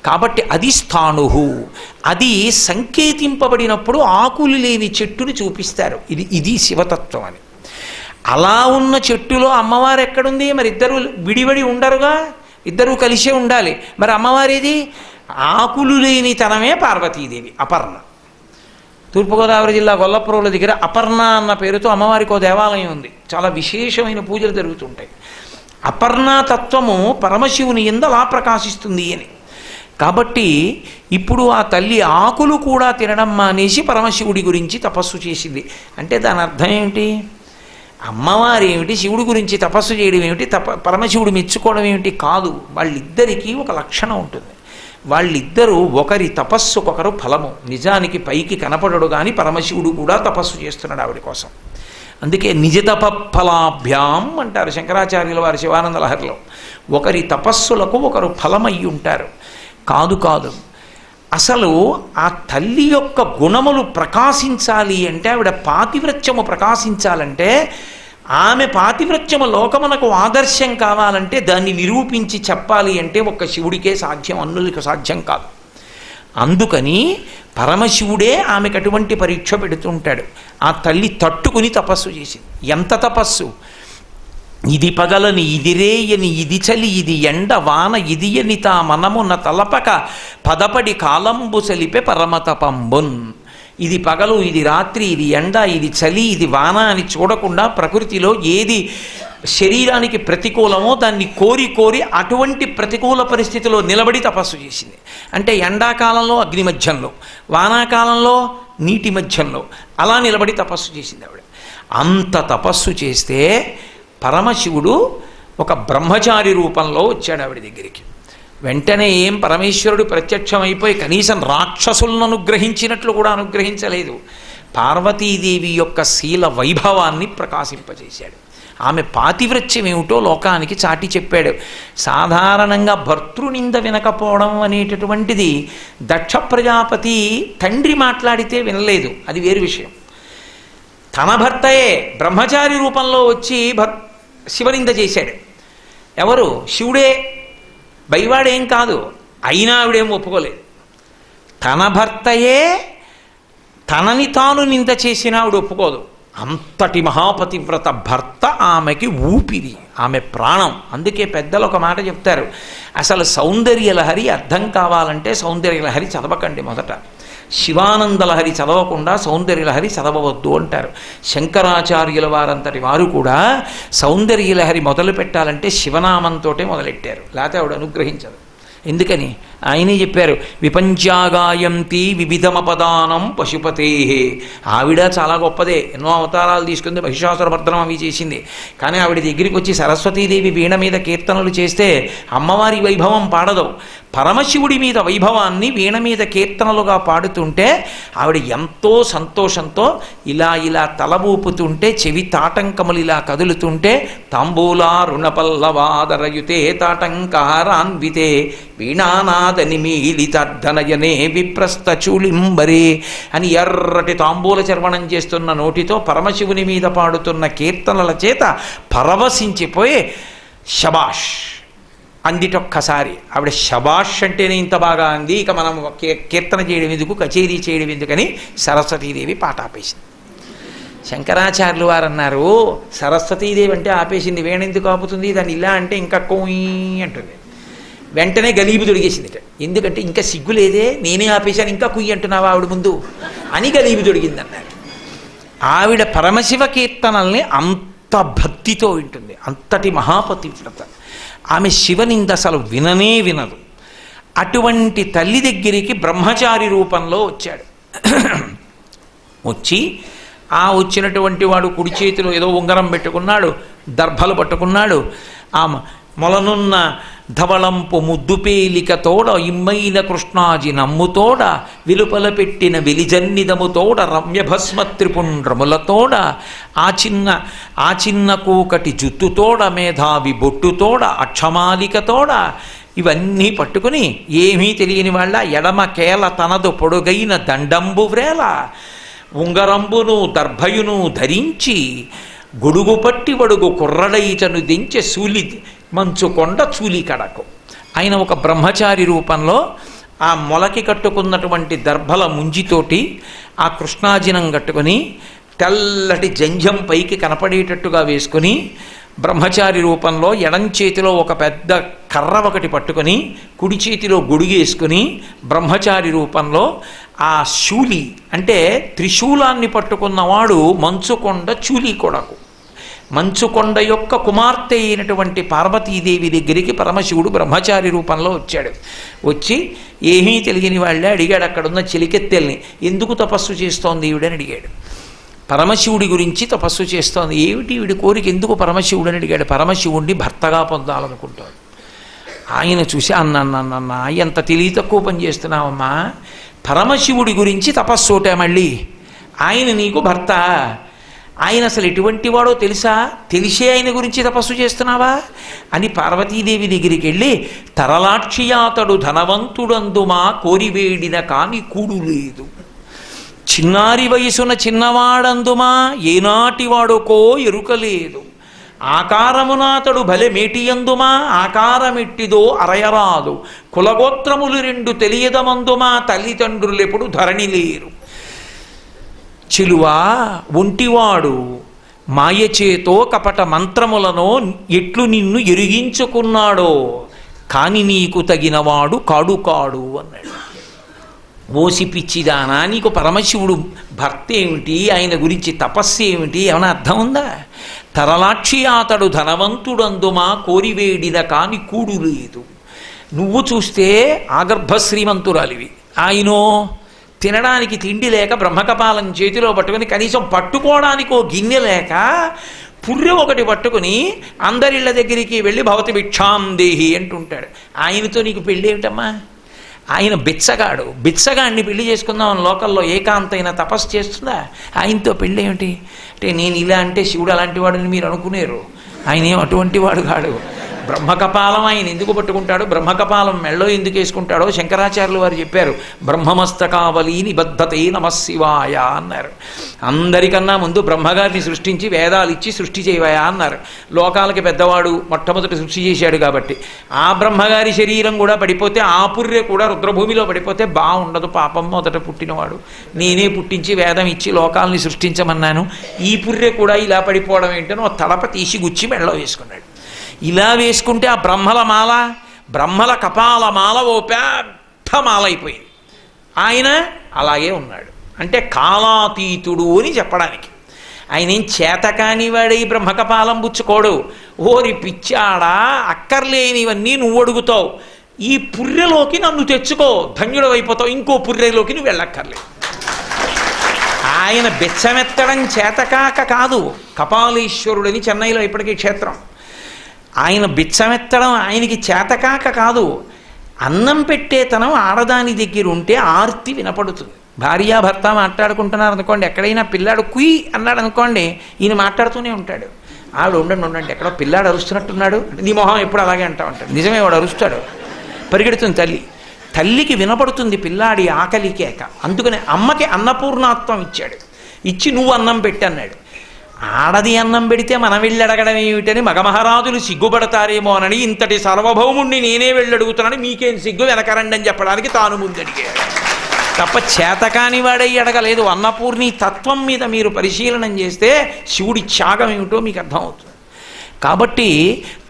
కాబట్టి అది స్థాణుహు. అది సంకేతింపబడినప్పుడు ఆకులు లేని చెట్టుని చూపిస్తారు. ఇది శివతత్వం అని. అలా ఉన్న చెట్టులో అమ్మవారు ఎక్కడుంది? మరి ఇద్దరు విడివడి ఉండరుగా, ఇద్దరూ కలిసే ఉండాలి. మరి అమ్మవారేది? ఆకులు లేని తనమే పార్వతీదేవి అపర్ణ. తూర్పుగోదావరి జిల్లా గొల్లపురంల దగ్గర అపర్ణ అన్న పేరుతో అమ్మవారికి ఒక దేవాలయం ఉంది. చాలా విశేషమైన పూజలు జరుగుతుంటాయి. అపర్ణాతత్వము పరమశివుని యందు అలా ప్రకాశిస్తుంది అని. కాబట్టి ఇప్పుడు ఆ తల్లి ఆకులు కూడా తినడం మానేసి పరమశివుడి గురించి తపస్సు చేసింది. అంటే దాని అర్థం ఏమిటి? అమ్మవారు ఏమిటి, శివుడి గురించి తపస్సు చేయడం ఏమిటి, పరమశివుడు మెచ్చుకోవడం ఏమిటి? కాదు. వాళ్ళిద్దరికీ ఒక లక్షణం ఉంటుంది. వాళ్ళిద్దరూ ఒకరి తపస్సుకొకరు ఫలము. నిజానికి పైకి కనపడడు కానీ పరమశివుడు కూడా తపస్సు చేస్తున్నాడు ఆవిడ కోసం. అందుకే నిజ తపఫలాభ్యాం అంటారు శంకరాచార్యుల వారి శివానంద లహరిలో. ఒకరి తపస్సులకు ఒకరు ఫలమయ్యి ఉంటారు. కాదు కాదు, అసలు ఆ తల్లి యొక్క గుణములు ప్రకాశించాలి అంటే, ఆవిడ పాతివ్రత్యము ప్రకాశించాలంటే, ఆమె పాతివ్రత్యము లోకమునకు ఆదర్శం కావాలంటే, దాన్ని నిరూపించి చెప్పాలి అంటే ఒక్క శివుడికే సాధ్యం, అన్నులకు సాధ్యం కాదు. అందుకని పరమశివుడే ఆమెకు అటువంటి పరీక్ష పెడుతుంటాడు. ఆ తల్లి తట్టుకుని తపస్సు చేసింది. ఎంత తపస్సు! ఇది పగలని ఇది రేయని ఇది చలి ఇది ఎండ వాన ఇది అని తా మనమున తలపక పదపడి కాలంబు సలిపే పరమతపంబున్. ఇది పగలు ఇది రాత్రి ఇది ఎండ ఇది చలి ఇది వాన అని చూడకుండా ప్రకృతిలో ఏది శరీరానికి ప్రతికూలమో దాన్ని కోరి కోరి అటువంటి ప్రతికూల పరిస్థితిలో నిలబడి తపస్సు చేసింది. అంటే ఎండాకాలంలో అగ్ని మధ్యంలో, వానాకాలంలో నీటి మధ్యంలో అలా నిలబడి తపస్సు చేసింది ఆవిడ. అంత తపస్సు చేస్తే పరమశివుడు ఒక బ్రహ్మచారి రూపంలో వచ్చాడు ఆవిడ దగ్గరికి. వెంటనే ఏం పరమేశ్వరుడు ప్రత్యక్షమైపోయి కనీసం రాక్షసులను అనుగ్రహించినట్లు కూడా అనుగ్రహించలేదు. పార్వతీదేవి యొక్క శీల వైభవాన్ని ప్రకాశింపజేశాడు. ఆమె పాతివ్రత్యం ఏమిటో లోకానికి చాటి చెప్పాడు. సాధారణంగా భర్తృనింద వినకపోవడం అనేటటువంటిది దక్ష ప్రజాపతి తండ్రి మాట్లాడితే వినలేదు, అది వేరు విషయం. తన భర్తయే బ్రహ్మచారి రూపంలో వచ్చి శివనింద చేశాడు. ఎవరు? శివుడే. బైవాడేం కాదు. అయినా ఆవిడేం ఒప్పుకోలేదు. తన భర్తయే తనని తాను నింద చేసిన ఆవిడ ఒప్పుకోదు. అంతటి మహాపతివ్రత భర్త ఆమెకి ఊపిరి, ఆమె ప్రాణం. అందుకే పెద్దలు ఒక మాట చెప్తారు, అసలు సౌందర్యలహరి అర్థం కావాలంటే సౌందర్యలహరి చదవకండి మొదట. శివానందలహరి చదవకుండా సౌందర్యలహరి చదవవద్దు అంటారు. శంకరాచార్యుల వారంతటి వారు కూడా సౌందర్యలహరి మొదలు పెట్టాలంటే శివనామంతో మొదలెట్టారు, లేకపోతే ఆవిడ అనుగ్రహించదు. ఎందుకని? ఆయనే చెప్పారు, విపంచాగాయంతి వివిధమపదానం పశుపతే. ఆవిడ చాలా గొప్పదే, ఎన్నో అవతారాలు తీసుకుంది, మహిషాసురమర్దనం అవి చేసింది. కానీ ఆవిడ దగ్గరికి వచ్చి సరస్వతీదేవి వీణ మీద కీర్తనలు చేస్తే అమ్మవారి వైభవం పాడదు. పరమశివుడి మీద వైభవాన్ని వీణ మీద కీర్తనలుగా పాడుతుంటే ఆవిడ ఎంతో సంతోషంతో ఇలా ఇలా తల ఊపుతుంటే, చెవి తాటంకములు ఇలా కదులుతుంటే, తాంబూలా రుణపల్లవాదరయుతే తాటంకారాన్వితే వీణానాదని మీలితార్ధనయనే విప్రస్థ చూలింబరే అని ఎర్రటి తాంబూల చర్వణం చేస్తున్న నోటితో పరమశివుని మీద పాడుతున్న కీర్తనల చేత పరవశించిపోయి శబాష్ అందిటొక్కసారి. ఆవిడ శబాష్ అంటేనే ఇంత బాగా అంది, ఇక మనం కీర్తన చేయడం ఎందుకు, కచేరీ చేయడం ఎందుకని సరస్వతీదేవి పాట ఆపేసింది. శంకరాచార్యులు వారు అన్నారు, సరస్వతీదేవి అంటే ఆపేసింది, వీణ ఎందుకు ఆపుతుంది? దాన్ని ఇలా అంటే ఇంకా కోయి అంటుంది. వెంటనే గలీబు తొడిగేసిందిట. ఎందుకంటే ఇంకా సిగ్గు లేదే, నేనే ఆపేశాను ఇంకా కుయ్యి అంటున్నావా ఆవిడ ముందు అని గలీబు తొడిగింది అన్నారు. ఆవిడ పరమశివ కీర్తనల్ని అంత భక్తితో వింటుంది, అంతటి మహాపతివ్రత. ఆమె శివనింద అసలు విననే వినదు. అటువంటి తల్లి దగ్గరికి బ్రహ్మచారి రూపంలో వచ్చాడు. వచ్చి ఆ వచ్చినటువంటి వాడు కుడి చేతిలో ఏదో ఉంగరం పెట్టుకున్నాడు, దర్భలు పట్టుకున్నాడు. ఆ మొలనున్న ధవళంపు ముద్దుపేలికతోడ ఇమ్మైన కృష్ణాజి నమ్ముతోడ విలుపల పెట్టిన వెలిజన్నిదముతోడ రమ్యభస్మ త్రిపుండ్రములతోడ ఆ చిన్న కూకటి జుత్తుతోడ మేధావి బొట్టుతోడ అక్షమాలికతోడ ఇవన్నీ పట్టుకుని ఏమీ తెలియని వాళ్ళ ఎడమ కేల తనదు పొడుగైన దండంబు వ్రేల ఉంగరంబును దర్భయును ధరించి గొడుగు పట్టి వడుగు కుర్రడైచను దించె సూలి మంచుకొండ చూలి కడకు. ఆయన ఒక బ్రహ్మచారి రూపంలో ఆ మొలకి కట్టుకున్నటువంటి దర్భల ముంజితోటి ఆ కృష్ణాజినం కట్టుకొని తెల్లటి జంఝం పైకి కనపడేటట్టుగా వేసుకొని బ్రహ్మచారి రూపంలో ఎడం చేతిలో ఒక పెద్ద కర్ర ఒకటి పట్టుకొని కుడి చేతిలో గొడుగేసుకుని బ్రహ్మచారి రూపంలో ఆ శూలి అంటే త్రిశూలాన్ని పట్టుకున్నవాడు మంచుకొండ చూలి కొడకు. మంచుకొండ యొక్క కుమార్తె అయినటువంటి పార్వతీదేవి దగ్గరికి పరమశివుడు బ్రహ్మచారి రూపంలో వచ్చాడు. వచ్చి ఏమీ తెలియని వాళ్ళే అడిగాడు అక్కడున్న చెలికెత్తెల్ని, ఎందుకు తపస్సు చేస్తోంది ఈవిడని అడిగాడు. పరమశివుడి గురించి తపస్సు చేస్తోంది. ఏమిటి వీడి కోరిక, ఎందుకు పరమశివుడని అడిగాడు. పరమశివుడిని భర్తగా పొందాలనుకుంటాడు. ఆయన చూసి అన్న ఎంత తెలివి తక్కువ పని చేస్తున్నావమ్మా, పరమశివుడి గురించి తపస్సోటే మళ్ళీ, ఆయన నీకు భర్త, ఆయన అసలు ఎటువంటి వాడో తెలుసా, తెలిసే ఆయన గురించి తపస్సు చేస్తున్నావా అని పార్వతీదేవి దగ్గరికి వెళ్ళి, తరలాక్షియాతడు ధనవంతుడందుమా కోరివేడిన కాని కూడు లేదు, చిన్నారి వయసున చిన్నవాడందుమా ఏనాటి వాడుకో ఎరుకలేదు, ఆకారమునాతడు భలే మేటియందుమా ఆకారమెట్టిదో అరయరాదు, కులగోత్రములు రెండు తెలియదమందుమా తల్లిదండ్రులెప్పుడు ధరణి లేరు, చిలువా ఒంటివాడు మాయచేతో కపట మంత్రములను ఎట్లు నిన్ను ఎరిగించుకున్నాడో కాని నీకు తగినవాడు కాడు కాడు అన్నాడు. ఓసి పిచ్చిదానా, నీకు పరమశివుడు భర్త ఏమిటి, ఆయన గురించి తపస్సు ఏమిటి, ఏమైనా అర్థం ఉందా? తరలాక్షి అతడు ధనవంతుడందుమా కోరివేడిన కాని కూడు లేదు. నువ్వు చూస్తే ఆగర్భ శ్రీమంతురాలివి, ఆయనో తినడానికి తిండి లేక బ్రహ్మకపాలం చేతిలో పట్టుకుని కనీసం పట్టుకోవడానికి ఓ గిన్నె లేక పుర్రె ఒకటి పట్టుకుని అందరిళ్ళ దగ్గరికి వెళ్ళి భవతి భిక్షాం దేహి అంటుంటాడు. ఆయనతో నీకు పెళ్ళి ఏమిటమ్మా? ఆయన బిచ్చగాడిని పెళ్లి చేసుకుందాం లోకల్లో ఏకాంతైన తపస్సు చేస్తుందా? ఆయనతో పెళ్ళి ఏమిటి అంటే, నేను ఇలా అంటే శివుడు అలాంటి వాడని మీరు అనుకునేరు. ఆయన ఏం అటువంటి వాడు కాడు. బ్రహ్మకపాలం ఆయన ఎందుకు పట్టుకుంటాడు, బ్రహ్మకపాలం మెళ్ళో ఎందుకు వేసుకుంటాడో శంకరాచార్యులు వారు చెప్పారు. బ్రహ్మమస్తకావలి నిబద్ధతే నమశివాయ అన్నారు. అందరికన్నా ముందు బ్రహ్మగారిని సృష్టించి వేదాలు ఇచ్చి సృష్టి చేయవయా అన్నారు. లోకాలకి పెద్దవాడు, మొట్టమొదటి సృష్టి చేశాడు కాబట్టి. ఆ బ్రహ్మగారి శరీరం కూడా పడిపోతే, ఆ పుర్రె కూడా రుద్రభూమిలో పడిపోతే బాగుండదు, పాపం మొదట పుట్టినవాడు, నేనే పుట్టించి వేదం ఇచ్చి లోకాలని సృష్టించమన్నాను, ఈ పుర్రె కూడా ఇలా పడిపోవడం ఏంటనో తడప తీసి గుచ్చి మెళ్ళో వేసుకున్నాడు. ఇలా వేసుకుంటే ఆ బ్రహ్మల కపాల మాల ఓ పెద్ద మాల అయిపోయింది. ఆయన అలాగే ఉన్నాడు. అంటే కాలాతీతుడు అని చెప్పడానికి. ఆయన ఏం చేతకాని వాడే ఈ బ్రహ్మకపాలం పుచ్చుకోడు. ఓరి పిచ్చాడా, అక్కర్లేనివన్నీ నువ్వు అడుగుతావు, ఈ పుర్రెలోకి నన్ను తెచ్చుకో, ధన్యుడు అయిపోతావు, ఇంకో పుర్రెలోకి నువ్వు వెళ్ళక్కర్లేదు. ఆయన బెచ్చమెత్తడం చేతకాక కాదు. కపాలీశ్వరుడని చెన్నైలో ఇప్పటికీ క్షేత్రం. ఆయన బిచ్చమెత్తడం ఆయనకి చేతకాక కాదు. అన్నం పెట్టేతనం ఆడదాని దగ్గర ఉంటే ఆర్తి వినపడుతుంది. భార్యాభర్త మాట్లాడుకుంటున్నారు అనుకోండి, ఎక్కడైనా పిల్లాడు కుయ్ అన్నాడు అనుకోండి, ఈయన మాట్లాడుతూనే ఉంటాడు. ఆవిడ ఉండండి ఎక్కడో పిల్లాడు అరుస్తున్నట్టున్నాడు, నీ మొహం ఎప్పుడు అలాగే అంటా ఉంటాడు. నిజమే, వాడు అరుస్తాడు, పరిగెడుతుంది తల్లికి వినపడుతుంది పిల్లాడి ఆకలి కేక. అందుకనే అమ్మకి అన్నపూర్ణాత్వం ఇచ్చాడు. ఇచ్చి నువ్వు అన్నం పెట్టి అన్నాడు. ఆడది అన్నం పెడితే మనం వెళ్ళి అడగడం ఏమిటని మగమహారాజులు సిగ్గుపడతారేమోనని ఇంతటి సార్వభౌముణ్ణి నేనే వెళ్ళి అడుగుతున్నాను, మీకేం సిగ్గు వెనకరండి అని చెప్పడానికి తాను ముందడిగాడు తప్ప చేతకాని వాడై అడగలేదు. అన్నపూర్ణి తత్వం మీద మీరు పరిశీలనం చేస్తే శివుడి త్యాగం ఏమిటో మీకు అర్థమవుతుంది. కాబట్టి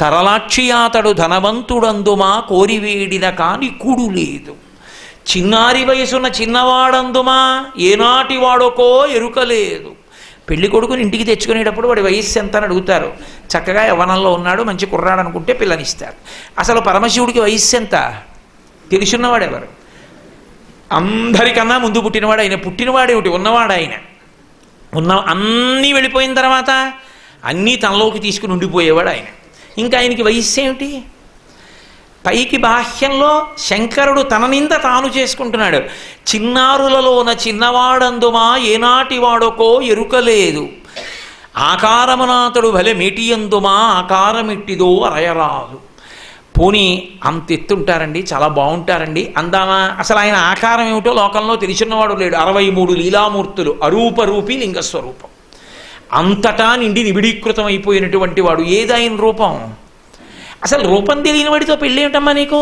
తరలాక్షి అతడు ధనవంతుడందుమా కోరివేడిన కాని కూడు లేదు, చిన్నారి వయసున్న చిన్నవాడందుమా ఏనాటి వాడొకో ఎరుకలేదు. పెళ్లి కొడుకుని ఇంటికి తెచ్చుకునేటప్పుడు వాడి వయస్సు ఎంత అని అడుగుతారు. చక్కగా యవ్వనంలో ఉన్నాడు, మంచి కుర్రాడు అనుకుంటే పిల్లనిస్తారు. అసలు పరమశివుడికి వయస్సు ఎంత తెలుసున్నవాడు ఎవరు? అందరికన్నా ముందు పుట్టినవాడు ఆయన. పుట్టినవాడేమిటి, ఉన్నవాడు ఆయన. అన్నీ వెళ్ళిపోయిన తర్వాత అన్నీ తనలోకి తీసుకుని ఉండిపోయేవాడు ఆయన. ఇంకా ఆయనకి వయస్సు ఏమిటి? పైకి బాహ్యంలో శంకరుడు తన నింద తాను చేసుకుంటున్నాడు. చిన్నారులలోన చిన్నవాడందుమా ఏనాటి వాడొకో ఎరుకలేదు, ఆకారమునాతడు భలే మేటియందుమా ఆకారమెట్టిదో అరయరాదు. పోనీ అంత ఎత్తుంటారండి, చాలా బాగుంటారండి అందామా? అసలు ఆయన ఆకారం ఏమిటో లోకంలో తెలిసినవాడు లేడు. 63 లీలామూర్తులు, అరూపరూపి లింగస్వరూపం, అంతటా నిండి నిబిడీకృతం అయిపోయినటువంటి వాడు. ఏదాయన రూపం? అసలు రూపం తెలియని వాడితో పెళ్ళి ఏమిటమ్మా నీకు?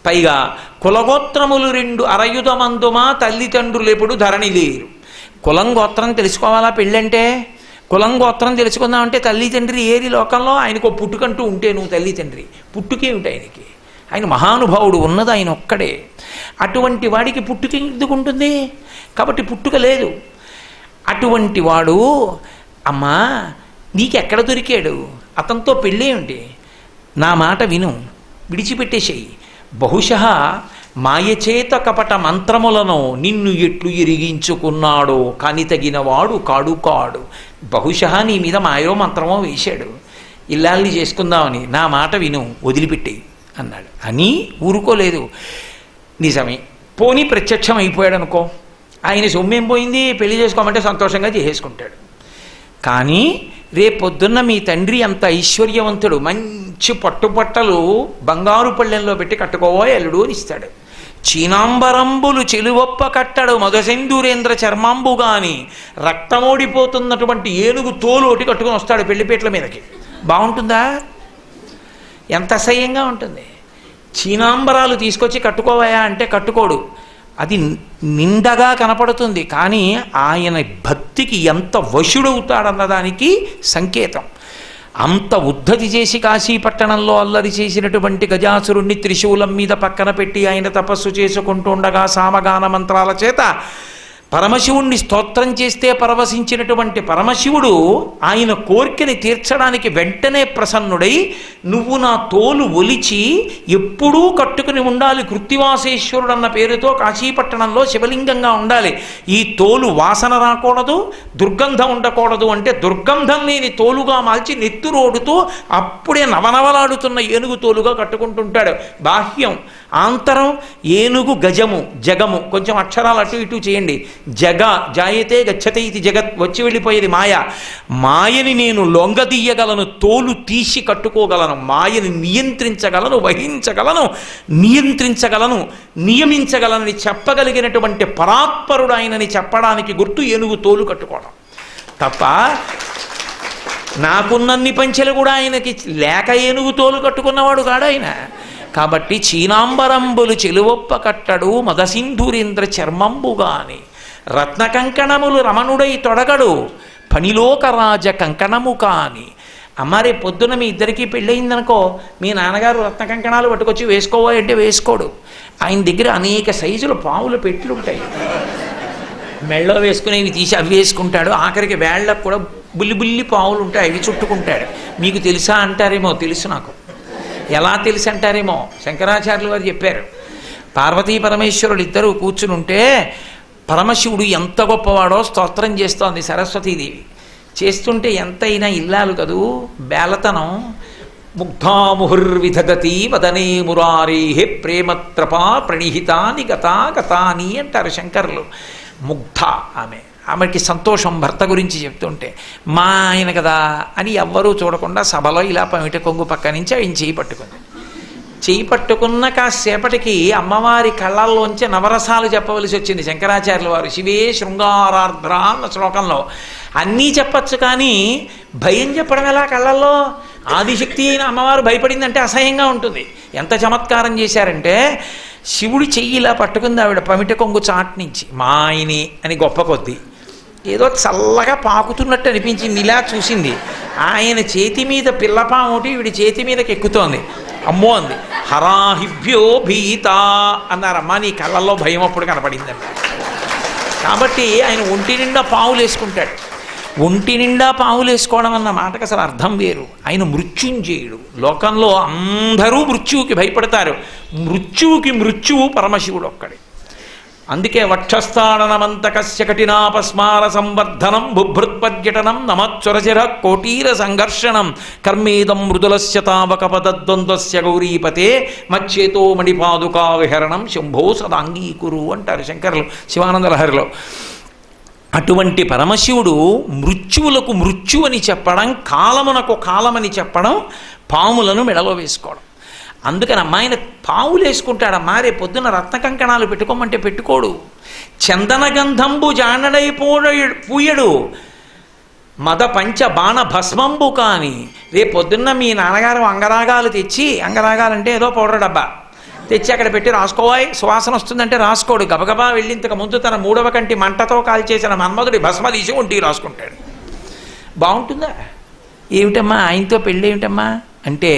పైగా కులగోత్రములు రెండు అరయుధమందుమా తల్లిదండ్రులు ఎప్పుడు ధరణి లేరు. కులం గోత్రం తెలుసుకోవాలా పెళ్ళంటే? కులం గోత్రం తెలుసుకుందామంటే తల్లి తండ్రి ఏది లోకంలో? ఆయనకు పుట్టుకంటూ ఉంటే నువ్వు తల్లి తండ్రి, పుట్టుకేమిటి ఆయనకి? ఆయన మహానుభావుడు, ఉన్నది ఆయన ఒక్కడే. అటువంటి వాడికి పుట్టుక ఎందుకు ఉంటుంది? కాబట్టి పుట్టుక లేదు. అటువంటి వాడు అమ్మా నీకెక్కడ దొరికాడు? అతనితో పెళ్ళేమిటి? నా మాట విను, విడిచిపెట్టేసేయి. బహుశः మాయచేత కపట మంత్రములను నిన్ను ఎట్లు ఎరిగించుకున్నాడో కాని తగినవాడు కాడు కాడు. బహుశः నీ మీద మాయో మంత్రమో వేశాడు, ఇల్లాల్ని చేసుకుందామని. నా మాట విను, వదిలిపెట్టేయి అన్నాడు. అని ఊరుకోలేదు. నిజమే, పోనీ ప్రత్యక్షం అయిపోయాడు అనుకో, ఆయన సొమ్మేం పోయింది, పెళ్లి చేసుకోమంటే సంతోషంగా చేసేసుకుంటాడు. కానీ రేపొద్దున్న మీ తండ్రి అంత ఐశ్వర్యవంతుడు, మంచి పట్టుపట్టలు బంగారు పళ్ళెంలో పెట్టి కట్టుకోవో ఎల్లుడు అని ఇస్తాడు. చీనాంబరంబులు చెలువొప్ప కట్టడు మధుసింధూరేంద్ర చర్మాంబు గాని, రక్తమోడిపోతున్నటువంటి ఏనుగు తోలు ఒకటి కట్టుకొని వస్తాడు పెళ్లిపేటల మీదకి. బాగుంటుందా? ఎంత అసహ్యంగా ఉంటుంది. చీనాంబరాలు తీసుకొచ్చి కట్టుకోవాయా అంటే కట్టుకోడు, అది నిండగా కనపడుతుంది. కానీ ఆయన భక్తికి ఎంత వశుడవుతాడన్నదానికి సంకేతం. అంత ఉద్ధతి చేసి కాశీపట్టణంలో అల్లరి చేసినటువంటి గజాసురుణ్ణి త్రిశూలం మీద పక్కన పెట్టి ఆయన తపస్సు చేసుకుంటుండగా సామగాన మంత్రాల చేత పరమశివుణ్ణి స్తోత్రం చేస్తే పరవశించినటువంటి పరమశివుడు ఆయన కోరికని తీర్చడానికి వెంటనే ప్రసన్నుడై, నువ్వు నా తోలు ఒలిచి ఎప్పుడూ కట్టుకుని ఉండాలి, కృత్తివాసేశ్వరుడు అన్న పేరుతో కాశీపట్టణంలో శివలింగంగా ఉండాలి, ఈ తోలు వాసన రాకూడదు, దుర్గంధం ఉండకూడదు అంటే దుర్గంధం లేని తోలుగా మార్చి నెత్తురోడుతూ అప్పుడే నవనవలాడుతున్న ఏనుగు తోలుగా కట్టుకుంటుంటాడు. బాహ్యం, ఆంతరం ఏనుగు, గజము, జగము. కొంచెం అక్షరాలు అటు ఇటు చేయండి. జగ జాయతే గచ్చతే ఇది జగత్, వచ్చి వెళ్ళిపోయేది మాయ. మాయని నేను లొంగదీయగలను, తోలు తీసి కట్టుకోగలను, మాయని నియంత్రించగలను, వహించగలను, నియంత్రించగలను, నియమించగలనని చెప్పగలిగినటువంటి పరాత్పరుడు ఆయనని చెప్పడానికి గుర్తు ఏనుగు తోలు కట్టుకోవడం తప్ప, నాకున్నన్ని పంచెలు కూడా ఆయనకి లేక ఏనుగు తోలు కట్టుకున్నవాడు కాడు ఆయన. కాబట్టి చీనాంబరంబులు చెలువొప్ప కట్టడు మదసింధూరేంద్ర చర్మంబుగాని, రత్న కంకణములు రమణుడై తొడగడు పనిలోకరాజ కంకణము కాని. అమ్మారే పొద్దున మీ ఇద్దరికీ పెళ్ళయిందనుకో, మీ నాన్నగారు రత్న కంకణాలు పట్టుకొచ్చి వేసుకోవాలి అంటే వేసుకోడు. ఆయన దగ్గర అనేక సైజుల పావుల పెట్లు ఉంటాయి, మెళ్ళో వేసుకునేవి తీసి అవి వేసుకుంటాడు. ఆఖరికి వేళ్లకు కూడా బుల్లి బుల్లి పావులు ఉంటాయి, అవి చుట్టుకుంటాడు. మీకు తెలుసా అంటారేమో, తెలుసు నాకు. ఎలా తెలుసు అంటారేమో, శంకరాచార్యులు వారు చెప్పారు. పార్వతీ పరమేశ్వరుడు ఇద్దరు కూర్చుని ఉంటే పరమశివుడు ఎంత గొప్పవాడో స్తోత్రం చేస్తోంది సరస్వతీదేవి. చేస్తుంటే ఎంతైనా ఇల్లాలు కదూ, బేలతనం. ముగ్ధాముహుర్విధగతి వదనే మురారేహే ప్రేమత్రపా ప్రణిహితాని గతా గతాని అంటారు శంకరులు. ముగ్ధ ఆమెకి సంతోషం భర్త గురించి చెప్తుంటే. మా ఆయన కదా అని ఎవ్వరూ చూడకుండా సభలో ఇలా పమిట కొంగు పక్క నుంచి ఆయన చేయి పట్టుకున్న కాసేపటికి అమ్మవారి కళ్ళల్లోంచి నవరసాలు చెప్పవలసి వచ్చింది శంకరాచార్యుల వారు. శివే శృంగారార్ద్ర అన్న శ్లోకంలో అన్నీ చెప్పచ్చు, కానీ భయం చెప్పడం ఎలా కళ్ళల్లో? ఆదిశక్తి అయిన అమ్మవారు భయపడిందంటే అసహ్యంగా ఉంటుంది. ఎంత చమత్కారం చేశారంటే, శివుడి చెయ్యి ఇలా పట్టుకుంది ఆవిడ పమిట కొంగు చాటు నుంచి. మా ఆయనే అని గొప్ప కొద్దీ ఏదో చల్లగా పాకుతున్నట్టు అనిపించింది. ఇలా చూసింది, ఆయన చేతి మీద పిల్లపాము ఒకటి ఈవిడి చేతి మీదకి ఎక్కుతోంది. అమ్మో అంది. హరాహిభ్యో భీత అన్నారమ్మా, నీ కళ్ళల్లో భయం అప్పుడు కనపడిందండి. కాబట్టి ఆయన ఒంటి నిండా పావులు వేసుకుంటాడు. ఒంటి నిండా పావులు వేసుకోవడం అన్న మాటకు అసలు అర్థం వేరు. ఆయన మృత్యుంజయుడు. లోకంలో అందరూ మృత్యువుకి భయపడతారు, మృత్యువుకి మృత్యువు పరమశివుడు ఒక్కడే. అందుకే వక్షస్థాడనమంతకస్య కఠినాపస్మార సంవర్ధనం బుభృత్పర్యటనం నమచ్చురచిర కోటీర సంఘర్షణం కర్మేదం మృదులస్య తావకపదద్వంద్వస్య గౌరీపతే మచ్చేతో మణిపాదుకా విహరణం శంభో సదాంగీకురు అంటారు శంకరులు శివానంద లహరిలో. అటువంటి పరమశివుడు మృత్యువులకు మృత్యు అని చెప్పడం, కాలమునకు కాలమని చెప్పడం, పాములను మెడలో వేసుకోవడం. అందుకని అమ్మాయిన పావులు వేసుకుంటాడమ్మా. రేపు పొద్దున రత్న కంకణాలు పెట్టుకోమంటే పెట్టుకోడు. చందన గంధంబు జానడై పూయడు మద పంచ బాణ భస్మంబు కాని. రేపు పొద్దున్న మీ నాన్నగారు అంగరాగాలు తెచ్చి, అంగరాగాలంటే ఏదో పౌడర్ డబ్బా తెచ్చి అక్కడ పెట్టి రాసుకోవాయి, సువాసన వస్తుందంటే రాసుకోడు. గబగబా వెళ్ళి ఇంతకు ముందు తన 3వ కంటి మంటతో కాల్చేసిన మన్మధుడి భస్మ తీసి ఒంటికి రాసుకుంటాడు. బాగుంటుందా? ఏమిటమ్మా ఆయనతో పెళ్ళి ఏమిటమ్మా అంటే,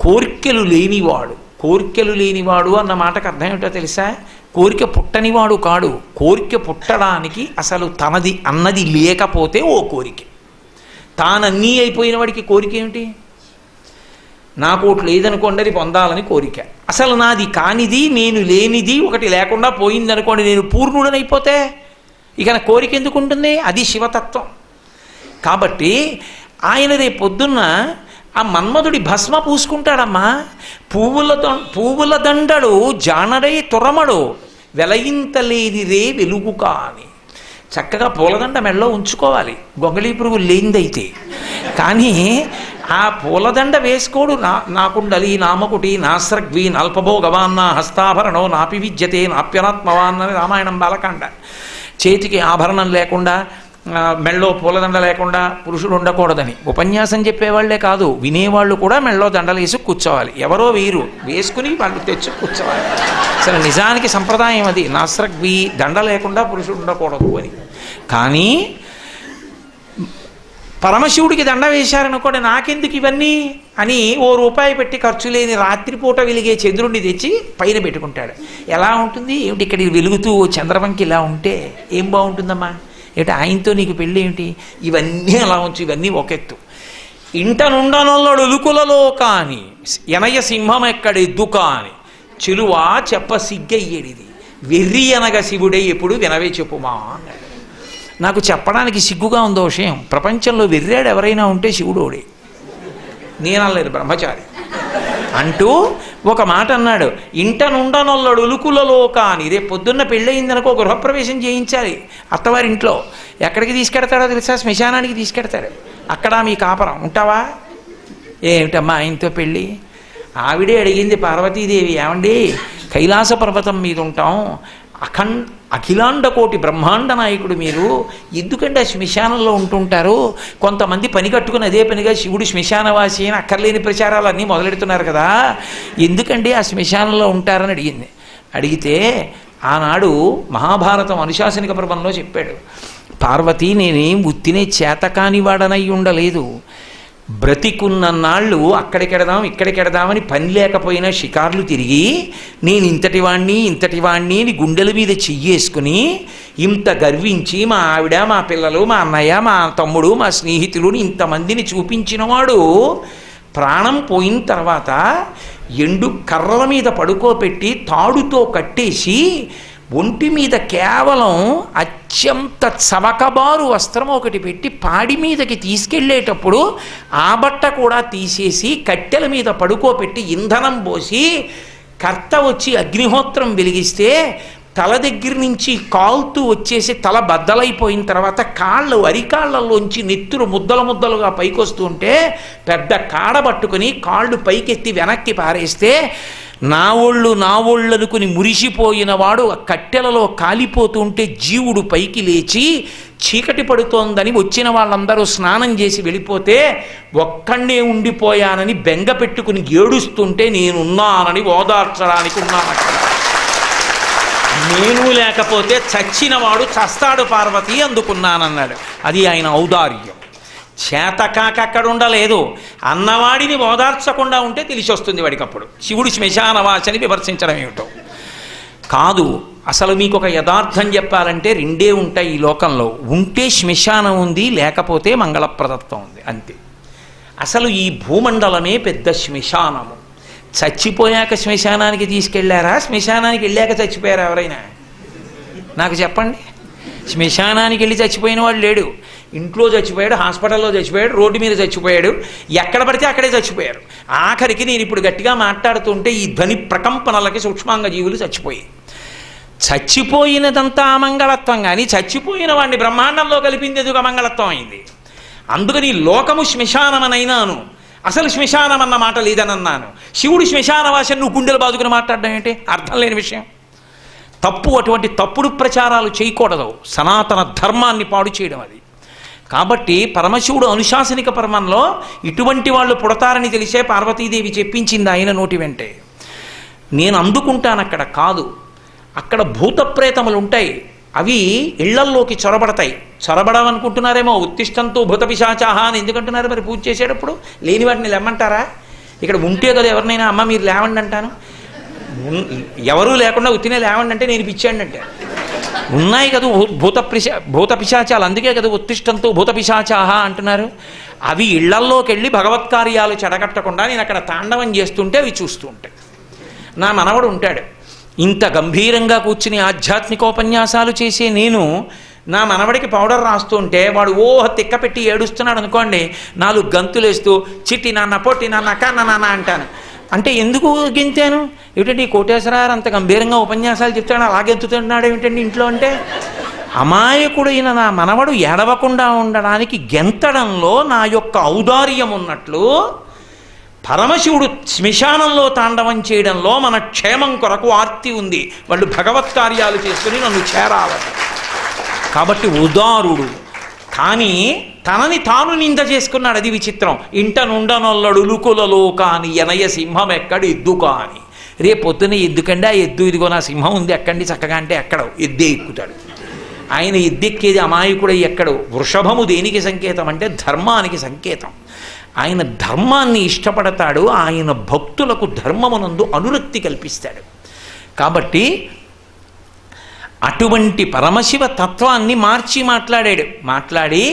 కోరికలు లేనివాడు అన్న మాటకు అర్థం ఏమిటో తెలుసా? కోరిక పుట్టనివాడు కాడు. కోరిక పుట్టడానికి అసలు తనది అన్నది లేకపోతే ఓ కోరిక, తానన్నీ అయిపోయిన వాడికి కోరిక ఏమిటి? నాకు ఒకటి లేదనుకోండి, అది పొందాలని కోరిక. అసలు నాది కానిది, నేను లేనిది ఒకటి లేకుండా పోయిందనుకోండి, నేను పూర్ణుడనైపోతే ఇక నా కోరిక ఎందుకు ఉంటుంది? అది శివతత్వం. కాబట్టి ఆయన రేపు పొద్దున్న ఆ మన్మధుడి భస్మ పూసుకుంటాడమ్మా. పువ్వుల దండడు జానడై తురమడు వెలయింతలేది రే వెలుగు కాని. చక్కగా పూలదండ మెడలో ఉంచుకోవాలి, గొంగళీ పురుగు లేనిదైతే. కానీ ఆ పూలదండ వేసుకోడు. నాకుండలి నామకుటి నాస్రగ్వి నల్పభోగవాన్న హస్తాభరణో నాపి విద్యతే నాప్యనాత్మవాన్ అని రామాయణం బాలకాండ. చేతికి ఆభరణం లేకుండా, మెళ్ళో పూలదండ లేకుండా పురుషుడు ఉండకూడదని ఉపన్యాసం చెప్పేవాళ్లే కాదు, వినేవాళ్ళు కూడా మెళ్ళో దండలు వేసి కూర్చోవాలి. ఎవరో వీరు వేసుకుని వాళ్ళు తెచ్చి కూర్చోవాలి. అసలు నిజానికి సంప్రదాయం అది, నాస్రగ్వి దండ లేకుండా పురుషుడు ఉండకూడదు అని. కానీ పరమశివుడికి దండ వేశారనుకోండి, నాకెందుకు ఇవన్నీ అని ₹1 పెట్టి ఖర్చు లేని రాత్రిపూట వెలిగే చంద్రుడిని తెచ్చి పైన పెట్టుకుంటాడు. ఎలా ఉంటుంది ఏమిటి? ఇక్కడ వెలుగుతూ చంద్రవంకి ఇలా ఉంటే ఏం బాగుంటుందమ్మా? ఏమిటి ఆయనతో నీకు పెళ్ళి ఏమిటి? ఇవన్నీ అలా ఉంచు, ఇవన్నీ ఒకెత్తు. ఇంట నుండనొల్లడు ఉలుకులలో కాని ఎనయ సింహం ఎక్కడెద్దు కాని చెలువా చెప్ప సిగ్గయ్యేడిది వెర్రి అనగా శివుడే ఎప్పుడు వినవే చెప్పుమా అన్నాడు. నాకు చెప్పడానికి సిగ్గుగా ఉందో విషయం. ప్రపంచంలో వెర్రాడు ఎవరైనా ఉంటే శివుడోడే. నేనలేదు, బ్రహ్మచారి అంటూ ఒక మాట అన్నాడు. ఇంట నుండనొల్లడు ఉలుకులలో కాని. రేపు పొద్దున్న పెళ్ళయిందనుకో గృహప్రవేశం చేయించాలి అత్తవారింట్లో. ఎక్కడికి తీసుకెడతాడో తెలుసా? శ్మశానానికి తీసుకెడతాడు. అక్కడ మీ కాపరం ఉంటావా? ఏమిటమ్మా ఆయనతో పెళ్ళి? ఆవిడే అడిగింది పార్వతీదేవి, ఏమండి కైలాస పర్వతం మీద ఉంటాం, అఖిలాండ కోటి బ్రహ్మాండ నాయకుడు మీరు, ఎందుకంటే ఆ శ్మశానంలో ఉంటుంటారు? కొంతమంది పని కట్టుకుని అదే పనిగా శివుడు శ్మశానవాసి అని అక్కర్లేని ప్రచారాలు అన్నీ మొదలెడుతున్నారు కదా, ఎందుకండి ఆ శ్మశానంలో ఉంటారని అడిగింది. అడిగితే ఆనాడు మహాభారతం అనుశాసనిక పర్వంలో చెప్పాడు, పార్వతి నేనేం ఉత్తినే చేతకాని వాడనై ఉండలేదు. బ్రతికున్నన్నాళ్ళు అక్కడికెడదాం ఇక్కడికెడదామని పని లేకపోయినా షికార్లు తిరిగి నేను ఇంతటి వాణ్ణి అని గుండెల మీద చెయ్యేసుకుని ఇంత గర్వించి మా ఆవిడ, మా పిల్లలు, మా అన్నయ్య, మా తమ్ముడు, మా స్నేహితులు ఇంతమందిని చూపించినవాడు ప్రాణం పోయిన తర్వాత ఎండు కర్రల మీద పడుకోబెట్టి తాడుతో కట్టేసి ఒంటి మీద కేవలం అత్యంత చవకబారు వస్త్రం ఒకటి పెట్టి పాడి మీదకి తీసుకెళ్ళేటప్పుడు ఆ బట్ట కూడా తీసేసి కట్టెల మీద పడుకోబెట్టి ఇంధనం పోసి కర్త వచ్చి అగ్నిహోత్రం వెలిగిస్తే తల దగ్గర నుంచి కాలుతూ వచ్చేసి తల బద్దలైపోయిన తర్వాత అరికాళ్ళల్లోంచి నెత్తురు ముద్దలుగా పైకొస్తుంటే పెద్ద కాడ పట్టుకుని కాళ్ళు పైకెత్తి వెనక్కి పారేస్తే నా ఒళ్ళు అనుకుని మురిసిపోయిన వాడు ఆ కట్టెలలో కాలిపోతుంటే జీవుడు పైకి లేచి చీకటి పడుతోందని వచ్చిన వాళ్ళందరూ స్నానం చేసి వెళ్ళిపోతే ఒక్కడే ఉండిపోయానని బెంగ పెట్టుకుని ఏడుస్తుంటే నేనున్నానని ఓదార్చడానికి ఉన్నాను. నేను లేకపోతే చచ్చినవాడు చస్తాడు పార్వతి, అందుకున్నానన్నాడు. అది ఆయన ఔదార్యం. చేతకాక అక్కడ ఉండలేదు, అన్నవాడిని ఓదార్చకుండా ఉంటే తెలిసి వస్తుంది వాడికప్పుడు శివుడు శ్మశానవాసని విమర్శించడం ఏమిటో కాదు. అసలు మీకు ఒక యథార్థం చెప్పాలంటే రెండే ఉంటాయి ఈ లోకంలో, ఉంటే శ్మశానం ఉంది, లేకపోతే మంగళప్రదత్వం ఉంది, అంతే. అసలు ఈ భూమండలమే పెద్ద శ్మశానము. చచ్చిపోయాక శ్మశానానికి తీసుకెళ్లారా? శ్మశానానికి వెళ్ళాక చచ్చిపోయారా ఎవరైనా? నాకు చెప్పండి. శ్మశానానికి వెళ్ళి చచ్చిపోయిన వాడు లేడు. ఇంట్లో చచ్చిపోయాడు, హాస్పిటల్లో చచ్చిపోయాడు, రోడ్డు మీద చచ్చిపోయాడు, ఎక్కడ పడితే అక్కడే చచ్చిపోయారు. ఆఖరికి నేను ఇప్పుడు గట్టిగా మాట్లాడుతుంటే ఈ ధ్వని ప్రకంపనలకి సూక్ష్మాంగ జీవులు చచ్చిపోయాయి. చచ్చిపోయినదంతా అమంగళత్వం, కానీ చచ్చిపోయిన వాడిని బ్రహ్మాండంలో కలిపింది ఎదుగు అమంగళత్వం అయింది. అందుకని లోకము శ్మశానమనైనాను, అసలు శ్మశానం అన్న మాట లేదనన్నాను. శివుడు శ్మశానవాసం నువ్వు గుండెలు బాదుకుని మాట్లాడడం ఏంటి? అర్థం లేని విషయం. తప్పు. అటువంటి తప్పుడు ప్రచారాలు చేయకూడదు. సనాతన ధర్మాన్ని పాడు చేయడం అది. కాబట్టి పరమశివుడు అనుశాసనిక పర్వంలో ఇటువంటి వాళ్ళు పుడతారని తెలిసే పార్వతీదేవి చెప్పించింది ఆయన నోటి వెంటే. నేను అందుకుంటాను అక్కడ కాదు. అక్కడ భూతప్రేతములు ఉంటాయి, అవి ఇళ్లల్లోకి చొరబడతాయి. చొరబడవనుకుంటున్నారేమో. ఉత్తిష్టంతో భూత పిశాచాహ అని ఎందుకంటున్నారు మరి పూజ చేసేటప్పుడు? లేని వాటిని లేమంటారా? ఇక్కడ ఉంటే కదా ఎవరినైనా అమ్మ మీరు లేవండి అంటాను. ఎవరూ లేకుండా ఉత్తినే లేవండి అంటే నేను పిచ్చాండి అంటే ఉన్నాయి కదా భూత పిశాచాలు, అందుకే కదా ఉత్తిష్టంతో భూత పిశాచాహ అంటున్నారు. అవి ఇళ్లల్లోకి వెళ్ళి భగవత్కార్యాలు చెడగట్టకుండా నేను అక్కడ తాండవం చేస్తుంటే అవి చూస్తూ ఉంటాయి. నా మనవడు ఉంటాడు, ఇంత గంభీరంగా కూర్చుని ఆధ్యాత్మికోపన్యాసాలు చేసే నేను నా మనవడికి పౌడర్ రాస్తుంటే వాడు తిక్క పెట్టి ఏడుస్తున్నాడు అనుకోండి, 4 గంతులేస్తూ చిట్టి నాన్న పొట్టి నాన్న కన్న నాన్న అంటాను. అంటే ఎందుకు గెంతాను ఏమిటండి, కోటేశ్వరారు అంత గంభీరంగా ఉపన్యాసాలు చెప్తాడు అలాగెంతుతున్నాడు ఏమిటండి ఇంట్లో అంటే, అమాయకుడైన నా మనవడు ఏడవకుండా ఉండడానికి గెంతడంలో నా యొక్క ఔదార్యం ఉన్నట్లు పరమశివుడు శ్మశానంలో తాండవం చేయడంలో మన క్షేమం కొరకు ఆర్తి ఉంది. వాళ్ళు భగవత్కార్యాలు చేసుకుని నన్ను చేరాలి కాబట్టి ఉదారుడు. కానీ తనని తాను నింద చేసుకున్నాడు, అది విచిత్రం. ఇంట నుండనొల్లడు లుకులలో కాని ఎనయ సింహం ఎక్కడ ఎద్దు కాని. రేపొద్దున ఎద్దుకండి ఆ ఎద్దు ఇదిగో నా సింహం ఉంది ఎక్కండి చక్కగా అంటే ఎక్కడో ఎద్దే ఎక్కుతాడు. ఆయన ఎద్దెక్కేది అమాయకుడై ఎక్కడో. వృషభము దేనికి సంకేతం అంటే ధర్మానికి సంకేతం. ఆయన ధర్మాన్ని ఇష్టపడతాడు, ఆయన భక్తులకు ధర్మమునందు అనురక్తి కల్పిస్తాడు. కాబట్టి అటువంటి పరమశివ తత్వాన్ని మార్చి మాట్లాడి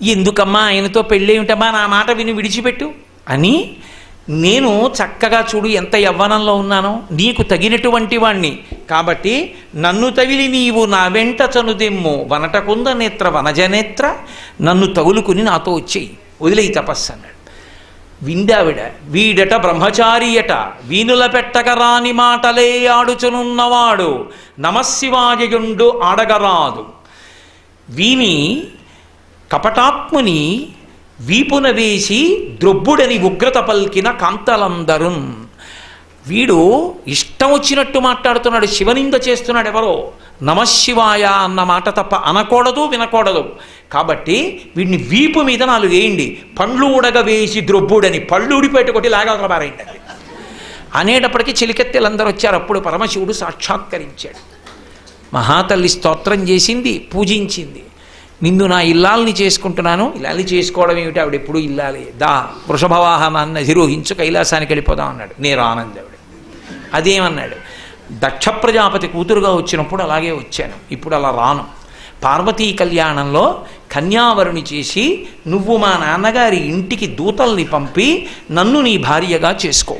ఎందుకమ్మా ఆయనతో పెళ్ళేమిటమ్మా, నా మాట విని విడిచిపెట్టు అని, నేను చక్కగా చూడు ఎంత యవ్వనంలో ఉన్నానో, నీకు తగినటువంటి వాణ్ణి కాబట్టి నన్ను తగిలి నీవు నా వెంట చనుదెమ్ము వనటకుంద నేత్ర వనజనేత్ర, నన్ను తగులుకుని నాతో వచ్చేయి, వదిలేయి తపస్సు అన్నాడు. విందావిడ, వీడట బ్రహ్మచారియట వీనుల పెట్టగరాని మాటలే ఆడుచునున్నవాడు నమశివాయయుండు ఆడగరాదు. వీని కపటాత్ముని వీపున వేసి ద్రొబ్బుడని ఉగ్రత పల్కిన కాంతలందరున్. వీడు ఇష్టం వచ్చినట్టు మాట్లాడుతున్నాడు, శివనింద చేస్తున్నాడు. ఎవరో నమశివాయ అన్న మాట తప్ప అనకూడదు వినకూడదు. కాబట్టి వీడిని వీపు మీద 4 వేయండి, పండ్లు ఉడగ వేసి ద్రొబ్బుడని, పళ్ళు ఊడిపోయేట కొట్టి లాగా బారైంది అనేటప్పటికీ చెలికెత్తెలందరూ వచ్చారు. అప్పుడు పరమశివుడు సాక్షాత్కరించాడు. మహాతల్లి స్తోత్రం చేసింది, పూజించింది. నిన్ను నా ఇల్లాల్ని చేసుకుంటున్నాను. ఇల్లాల్ని చేసుకోవడం ఏమిటి, ఆవిడ ఎప్పుడు ఇల్లాలి, దా వృషభవాహనాన్ని అధిరోహించు కైలాసానికి వెళ్ళిపోదాం అన్నాడు. నేను ఆనందావిడ అదేమన్నాడు, దక్ష ప్రజాపతి కూతురుగా వచ్చినప్పుడు అలాగే వచ్చాను, ఇప్పుడు అలా రాను. పార్వతీ కళ్యాణంలో కన్యావరుని చేసి నువ్వు మా నాన్నగారి ఇంటికి దూతల్ని పంపి నన్ను నీ భార్యగా చేసుకో.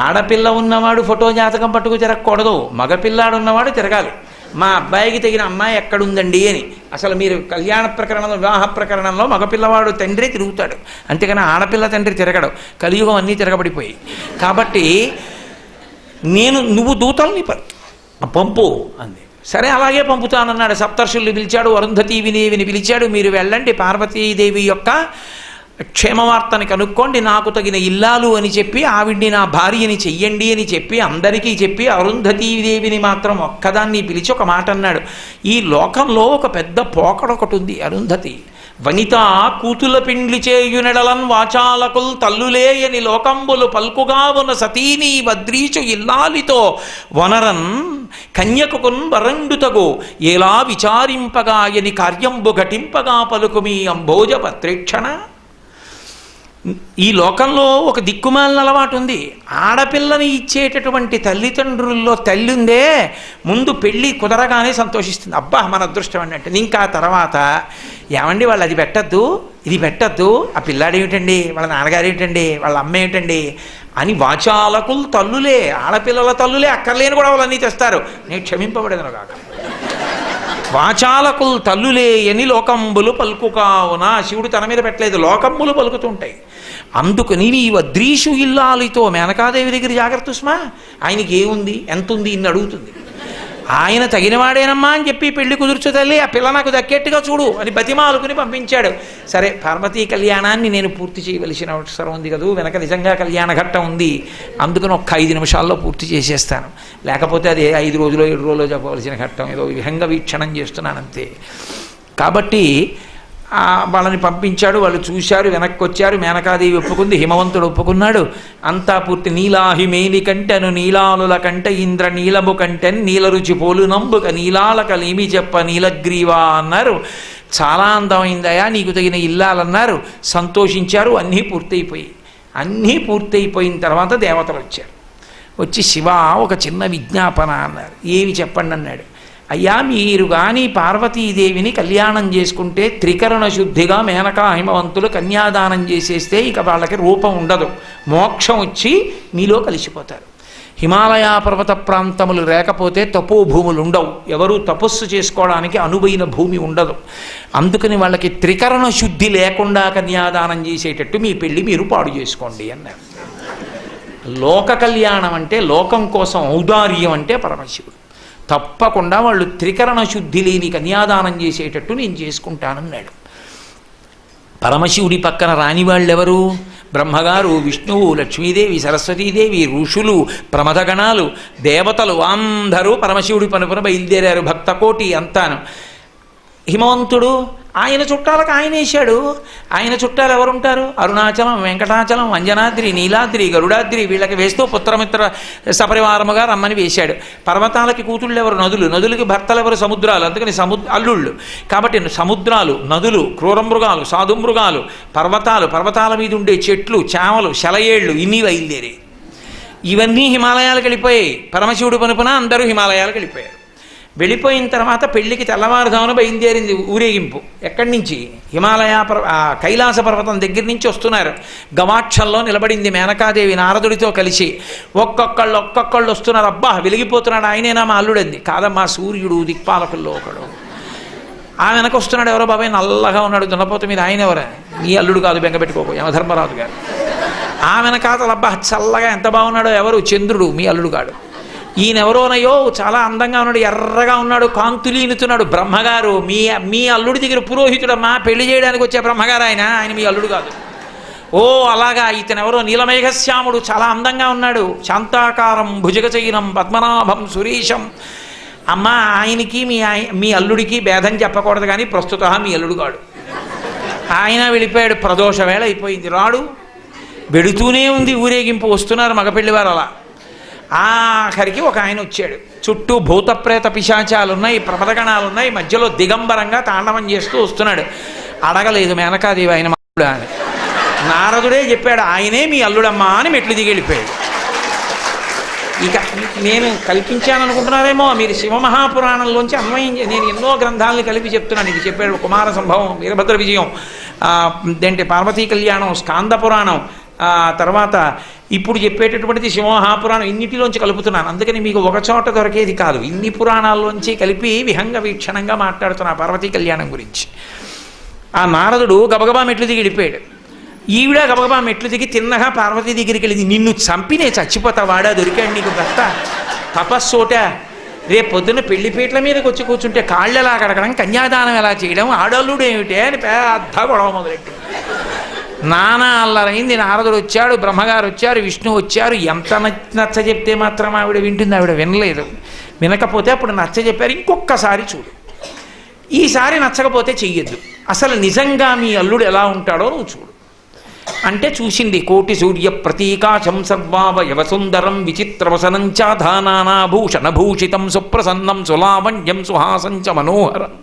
ఆడపిల్ల ఉన్నవాడు ఫోటో జాతకం పట్టుకు తిరగకూడదు, మగపిల్లాడు ఉన్నవాడు తిరగాలి. మా అబ్బాయికి తగిన అమ్మాయి ఎక్కడుందండి అని. అసలు మీరు కళ్యాణ ప్రకరణంలో వివాహ ప్రకరణంలో మగపిల్లవాడు తండ్రి తిరుగుతాడు, అంతేగాని ఆడపిల్ల తండ్రి తిరగడు. కలియుగం అన్నీ తిరగబడిపోయి. కాబట్టి నువ్వు దూతల్ని పంపు అంది. సరే అలాగే పంపుతానన్నాడు. సప్తర్షుల్ని పిలిచాడు, అరుంధతీదేవిని పిలిచాడు. మీరు వెళ్ళండి, పార్వతీదేవి యొక్క క్షేమవార్తని కనుక్కోండి, నాకు తగిన ఇల్లాలు అని చెప్పి ఆవిడ్ని నా భార్యని చెయ్యండి అని చెప్పి అందరికీ చెప్పి అరుంధతీదేవిని మాత్రం ఒక్కదాన్ని పిలిచి ఒక మాట అన్నాడు. ఈ లోకంలో ఒక పెద్ద పోకడొకటి ఉంది. అరుంధతి వనిత కూతుల పిండ్లి చేయునెడలన్ వాచాలకుల్ తల్లులేయని లోకంబులు పల్కుగా ఉన్న సతీని వద్రీచు ఇల్లాలితో వనరన్ కన్యకుకున్ వరండుతగు ఎలా విచారింపగాయని కార్యంబు ఘటింపగా పలుకు మీ అంభోజ పత్రేక్షణ. ఈ లోకంలో ఒక దిక్కుమాలిన అలవాటు ఉంది. ఆడపిల్లని ఇచ్చేటటువంటి తల్లిదండ్రుల్లో తల్లి ఉందే, ముందు పెళ్ళి కుదరగానే సంతోషిస్తుంది, అబ్బా మన అదృష్టం అన్నట్టు. ఇంకా తర్వాత ఏమండి వాళ్ళు అది పెట్టద్దు ఇది పెట్టద్దు, ఆ పిల్లాడు ఏమిటండి, వాళ్ళ నాన్నగారు ఏమిటండి, వాళ్ళ అమ్మ ఏమిటండి అని వాచాలకులు తల్లులే, ఆడపిల్లల తల్లులే అక్కర్లేని కూడా వాళ్ళన్నీ తెస్తారు. నేను క్షమింపబడేదను కాక. వాచాలకులు తల్లులే అని లోకంబులు పలుకుకావున. శివుడు తన మీద పెట్టలేదు, లోకంబులు పలుకుతుంటాయి. అందుకని నీ వద్రీషు ఇల్లాలితో, మేనకాదేవి దగ్గర జాగ్రత్త సుమా, ఆయనకి ఏముంది ఎంత ఉంది ఇన్ని అడుగుతుంది. ఆయన తగినవాడేనమ్మా అని చెప్పి పెళ్లి కుదుర్చు తల్లి, ఆ పిల్ల నాకు దక్కేట్టుగా చూడు అని బతిమాలుకుని పంపించాడు. సరే పార్వతీ కళ్యాణాన్ని నేను పూర్తి చేయవలసిన అవసరం ఉంది కదా, వెనక నిజంగా కళ్యాణ ఘట్టం ఉంది, అందుకని ఒక్క 5 నిమిషాల్లో పూర్తి చేసేస్తాను. లేకపోతే అది 5 రోజులు 7 రోజులు చెప్పవలసిన ఘట్టం, ఏదో విహంగ వీక్షణం చేస్తున్నానంతే. కాబట్టి వాళ్ళని పంపించాడు. వాళ్ళు చూశారు, వెనక్కి వచ్చారు. మేనకాదేవి ఒప్పుకుంది, హిమవంతుడు ఒప్పుకున్నాడు. అంతా పూర్తి. నీలాహిమేని కంటెను నీలాలుల కంట ఇంద్ర నీలము కంటెన్ నీల రుచి పోలు నంబుక నీలాలకలేమి చెప్ప నీలగ్రీవా అన్నారు. చాలా అందమైందయా, నీకు తగిన ఇల్లాలన్నారు. సంతోషించారు. అన్నీ పూర్తయిపోయిన తర్వాత దేవతలు వచ్చారు. వచ్చి శివ ఒక చిన్న విజ్ఞాపన అన్నారు. ఏమి చెప్పండి అన్నాడు. అయ్యా మీరు కానీ పార్వతీదేవిని కళ్యాణం చేసుకుంటే త్రికరణ శుద్ధిగా మేనకా హిమవంతులు కన్యాదానం చేసేస్తే ఇక వాళ్ళకి రూపం ఉండదు, మోక్షం వచ్చి మీలో కలిసిపోతారు. హిమాలయ పర్వత ప్రాంతములు లేకపోతే తపోభూములు ఉండవు, ఎవరూ తపస్సు చేసుకోవడానికి అనువైన భూమి ఉండదు. అందుకని వాళ్ళకి త్రికరణ శుద్ధి లేకుండా కన్యాదానం చేసేటట్టు మీ పెళ్ళి మీరు పాడు చేసుకోండి అన్నారు. లోక కళ్యాణం అంటే, లోకం కోసం ఔదార్యం అంటే పరమశివుడు. తప్పకుండా వాళ్ళు త్రికరణ శుద్ధి లేని కన్యాదానం చేసేటట్టు నేను చేసుకుంటానన్నాడు. పరమశివుడి పక్కన రాని వాళ్ళెవరు? బ్రహ్మగారు, విష్ణువు, లక్ష్మీదేవి, సరస్వతీదేవి, ఋషులు, ప్రమథగణాలు, దేవతలు అందరూ పరమశివుడి పనుపున బయలుదేరారు, భక్తకోటి అంతాను. హిమవంతుడు ఆయన చుట్టాలకు ఆయన వేశాడు. ఆయన చుట్టాలు ఎవరుంటారు? అరుణాచలం, వెంకటాచలం, అంజనాద్రి, నీలాద్రి, గరుడాద్రి, వీళ్ళకి వేస్తూ పుత్రమిత్ర సపరివారముగా రమ్మని వేశాడు. పర్వతాలకి కూతుళ్ళు ఎవరు? నదులు. నదులకి భర్తలు ఎవరు? సముద్రాలు. అందుకని అల్లుళ్ళు. కాబట్టి సముద్రాలు, నదులు, క్రూరమృగాలు, సాధుమృగాలు, పర్వతాలు, పర్వతాల మీద ఉండే చెట్లు, చామలు, శలయేళ్ళు, ఇన్ని బయలుదేరి ఇవన్నీ హిమాలయాలకు వెళ్ళిపోయాయి. పరమశివుడు పనుపున అందరూ హిమాలయాలకు వెళ్ళిపోయారు. వెళ్ళిపోయిన తర్వాత పెళ్లికి తెల్లవారుజామున బయలుదేరింది ఊరేగింపు. ఎక్కడి నుంచి? హిమాలయ కైలాస పర్వతం దగ్గర నుంచి వస్తున్నారు. గవాక్షంలో నిలబడింది మేనకాదేవి నారదుడితో కలిసి. ఒక్కొక్కళ్ళు వస్తున్నారు. అబ్బా వెలిగిపోతున్నాడు, ఆయనేనా మా అల్లుడంది. కాదమ్మా, సూర్యుడు దిక్పాలకుల్లో ఒకడు. ఆ వెనక వస్తున్నాడు. ఎవరో బాబాయ్ నల్లగా ఉన్నాడు దున్నపోత మీద, ఆయన ఎవరా? నీ అల్లుడు కాదు, బెంగపెట్టుకోకు, యమధర్మరాజు గారు. ఆ వెనకాతలు అబ్బా చల్లగా ఎంత బాగున్నాడో, ఎవరు? చంద్రుడు, మీ అల్లుడు కాడు. ఈయనెవరోనయో చాలా అందంగా ఉన్నాడు, ఎర్రగా ఉన్నాడు, కాంతులీనుతున్నాడు. బ్రహ్మగారు, మీ అల్లుడి దగ్గర పురోహితుడమ్మా, పెళ్లి చేయడానికి వచ్చే బ్రహ్మగారు ఆయన మీ అల్లుడు కాదు. ఓ అలాగా, ఇతనెవరో నీలమేఘశ్యాముడు, చాలా అందంగా ఉన్నాడు, శాంతాకారం, భుజగచైనం, పద్మనాభం, సురీశం. అమ్మ ఆయనకి మీ అల్లుడికి భేదం చెప్పకూడదు, కానీ ప్రస్తుత మీ అల్లుడు కాడు. ఆయన వెళ్ళిపోయాడు. ప్రదోష వేళ అయిపోయింది, రాడు. వెడుతూనే ఉంది ఊరేగింపు. వస్తున్నారు మగపెళ్లివారు. అలా ఆఖరికి ఒక ఆయన వచ్చాడు. చుట్టూ భూతప్రేత పిశాచాలు ఉన్నాయి, ప్రమదగణాలు ఉన్నాయి, మధ్యలో దిగంబరంగా తాండవం చేస్తూ వస్తున్నాడు. అడగలేదు మేనకాదేవి ఆయన అల్లుడా అని. నారదుడే చెప్పాడు, ఆయనే మీ అల్లుడమ్మా అని మెట్లు దిగి వెళ్ళిపోయాడు. ఇక నేను కల్పించాననుకుంటున్నారేమో మీరు, శివమహాపురాణంలోంచి అన్వయం. నేను ఎన్నో గ్రంథాలను కలిపి చెప్తున్నాను. ఇది చెప్పాడు కుమార సంభవం, వీరభద్ర విజయం, ఏంటి పార్వతీ కళ్యాణం, స్కాంద పురాణం, తర్వాత ఇప్పుడు చెప్పేటటువంటిది శివమహాపురాణం. ఇన్నిటిలోంచి కలుపుతున్నాను. అందుకని మీకు ఒక చోట దొరికేది కాదు, ఇన్ని పురాణాల్లోంచి కలిపి విహంగ వీక్షణంగా మాట్లాడుతున్నా పార్వతీ కళ్యాణం గురించి. ఆ నారదుడు గబగబా మెట్లు దిగి వెళ్ళిపోయాడు. ఈవిడ గబగబా మెట్లు దిగి తిన్నగా పార్వతీ దగ్గరికి వెళ్ళింది. నిన్ను చంపినే చచ్చిపోతా, వాడా దొరికాడు నీకు భర్త, తపస్సోట. రేపు పొద్దున్న పెళ్లిపీటల మీదకి వచ్చి కూర్చుంటే కాళ్ళు ఎలా కడగడం, కన్యాదానం ఎలా చేయడం, ఆడల్లుడు ఏమిటే అని పెద్ద గొడవ మొదలెట్టి నానా అల్లరైంది. నారదుడు వచ్చాడు, బ్రహ్మగారు వచ్చారు, విష్ణు వచ్చారు. ఎంత నచ్చ చెప్తే మాత్రం ఆవిడ వింటుంది? ఆవిడ వినలేదు. వినకపోతే అప్పుడు నచ్చ చెప్పారు, ఇంకొక్కసారి చూడు, ఈసారి నచ్చకపోతే చెయ్యొద్దు, అసలు నిజంగా మీ అల్లుడు ఎలా ఉంటాడో నువ్వు చూడు అంటే చూసింది. కోటి సూర్య ప్రతీకాశం సర్వావయవ సుందరం విచిత్రవసనం చాధానాభూషణభూషితం సుప్రసన్నం సులావణ్యం సుహాసంచ మనోహరం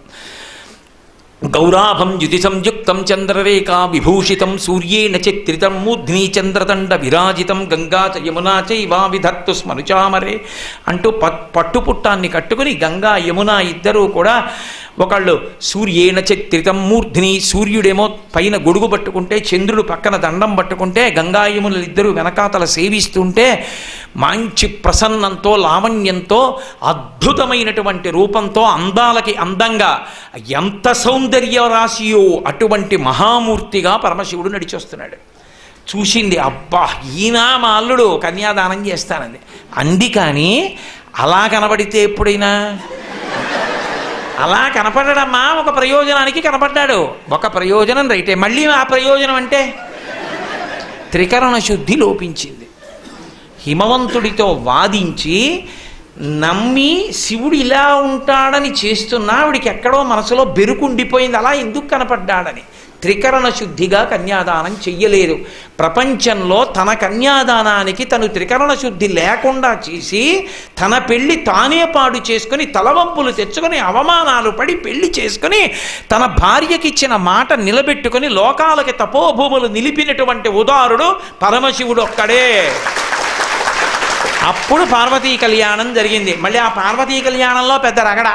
గౌరాభం యుతి సంయుక్తం చంద్రరేఖా విభూషితం సూర్యేణ చిత్రితం మూర్ధ్ని చంద్రదండ విరాజితం గంగా చ యమునా చైవా విధత్తు స్మరుచామరే అంటూ పట్టుపుట్టాన్ని కట్టుకుని గంగా యమున ఇద్దరూ కూడా ఒకళ్ళు సూర్యేణ చిత్రితం మూర్ధ్ని, సూర్యుడేమో పైన గొడుగు పట్టుకుంటే, చంద్రుడు పక్కన దండం పట్టుకుంటే, గంగాయములు ఇద్దరు వెనకాతల సేవిస్తుంటే మంచి ప్రసన్నంతో, లావణ్యంతో, అద్భుతమైనటువంటి రూపంతో, అందాలకి అందంగా, ఎంత సౌందర్య రాశియో అటువంటి మహామూర్తిగా పరమశివుడు నడిచొస్తున్నాడు. చూసింది, అబ్బా ఈయన మా అల్లుడు, కన్యాదానం చేస్తానంది అంది. కానీ అలా కనబడితే ఎప్పుడైనా అలా కనపడడమ్మా, ఒక ప్రయోజనానికి కనపడ్డాడు. ఒక ప్రయోజనం రైటే, మళ్ళీ ఆ ప్రయోజనం అంటే త్రికరణ శుద్ధి లోపించింది. హిమవంతుడితో వాదించి నమ్మి శివుడు ఇలా ఉంటాడని చేస్తున్నా ఆవిడికి ఎక్కడో మనసులో బెరుకుండిపోయింది, అలా ఎందుకు కనపడ్డాడని. త్రికరణ శుద్ధిగా కన్యాదానం చెయ్యలేదు. ప్రపంచంలో తన కన్యాదానానికి తను త్రికరణ శుద్ధి లేకుండా చేసి తన పెళ్లి తానే పాడు చేసుకుని, తలవంపులు తెచ్చుకొని, అవమానాలు పడి పెళ్లి చేసుకుని, తన భార్యకిచ్చిన మాట నిలబెట్టుకుని లోకాలకి తపోభూములు నిలిపినటువంటి ఉదారుడు పరమశివుడు ఒక్కడే. అప్పుడు పార్వతీ కళ్యాణం జరిగింది. మళ్ళీ ఆ పార్వతీ కళ్యాణంలో పెద్ద రగడ.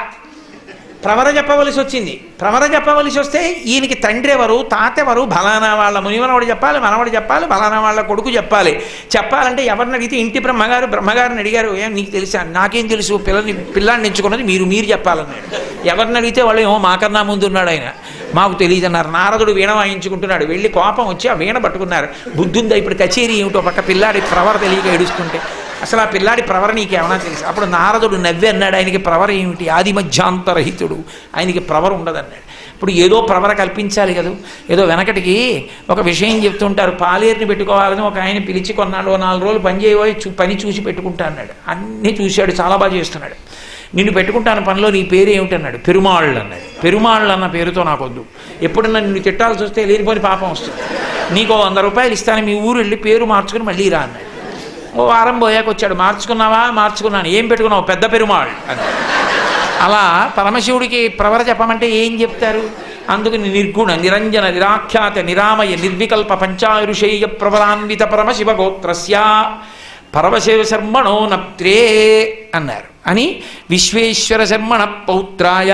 ప్రవర చెప్పవలసి వచ్చింది. ప్రవర చెప్పవలసి వస్తే ఈయనకి తండ్రి ఎవరు, తాత ఎవరు, ఫలానా వాళ్ళ మునిమనవాడు చెప్పాలి, మనవాడు చెప్పాలి, ఫలానా వాళ్ళ కొడుకు చెప్పాలి. చెప్పాలంటే ఎవరిని అడిగితే ఇంటి బ్రహ్మగారిని అడిగారు. ఏం నీకు తెలుసా? నాకేం తెలుసు, పిల్లాన్ని ఎంచుకున్నది మీరు చెప్పాలన్నాడు. ఎవరిని అడిగితే వాళ్ళు ఏమో మాకన్నా ముందు ఉన్నాడు ఆయన, మాకు తెలియదన్నారు. నారదుడు వీణ వాయించుకుంటున్నాడు. వెళ్ళి కోపం వచ్చి ఆ వీణ పట్టుకున్నారు. బుద్ధుందా ఇప్పుడు కచేరీ ఏమిటో పక్క పిల్లాడి ప్రవర తెలియక ఏడుస్తుంటే, అసలు ఆ పిల్లాడి ప్రవర నీకేమన్నా తెలుసు? అప్పుడు నారదుడు నవ్వి అన్నాడు, ఆయనకి ప్రవర ఏమిటి, ఆది మధ్యాంతరహితుడు, ఆయనకి ప్రవర ఉండదన్నాడు. ఇప్పుడు ఏదో ప్రవర కల్పించాలి కదా. ఏదో వెనకటికి ఒక విషయం చెప్తుంటారు, పాలేరుని పెట్టుకోవాలని ఒక ఆయన పిలిచి కొన్నాళ్ళు 4 రోజులు పని చేయబోయి పని చూసి పెట్టుకుంటా అన్నాడు. అన్నీ చూశాడు, చాలా బాగా చేస్తున్నాడు. నిన్ను పెట్టుకుంటాను పనిలో, నీ పేరు ఏమిటన్నాడు. పెరుమాళ్ళు అన్నాడు. పెరుమాళ్ళు అన్న పేరుతో నాకొద్దు, ఎప్పుడన్నా నిన్ను తిట్టాల్సి వస్తే లేనిపోని పాపం వస్తుంది. నీకు 100 రూపాయలు ఇస్తాను, మీ ఊరు వెళ్ళి పేరు మార్చుకుని మళ్ళీ రా అన్నాడు. ఓ వారం పోయాక వచ్చాడు. మార్చుకున్నావా? మార్చుకున్నాను. ఏం పెట్టుకున్నావు? పెద్ద పెరుమాళ్ అని. అలా పరమశివుడికి ప్రవర చెప్పమంటే ఏం చెప్తారు? అందుకని నిర్గుణ నిరంజన నిరాఖ్యాత నిరామయ నిర్వికల్ప పంచారుషేయ ప్రవరాన్విత పరమశివ గోత్రస్య పరమశివ శర్మణో నప్త్రే అన్నారు. అని విశ్వేశ్వర శర్మణ పౌత్రాయ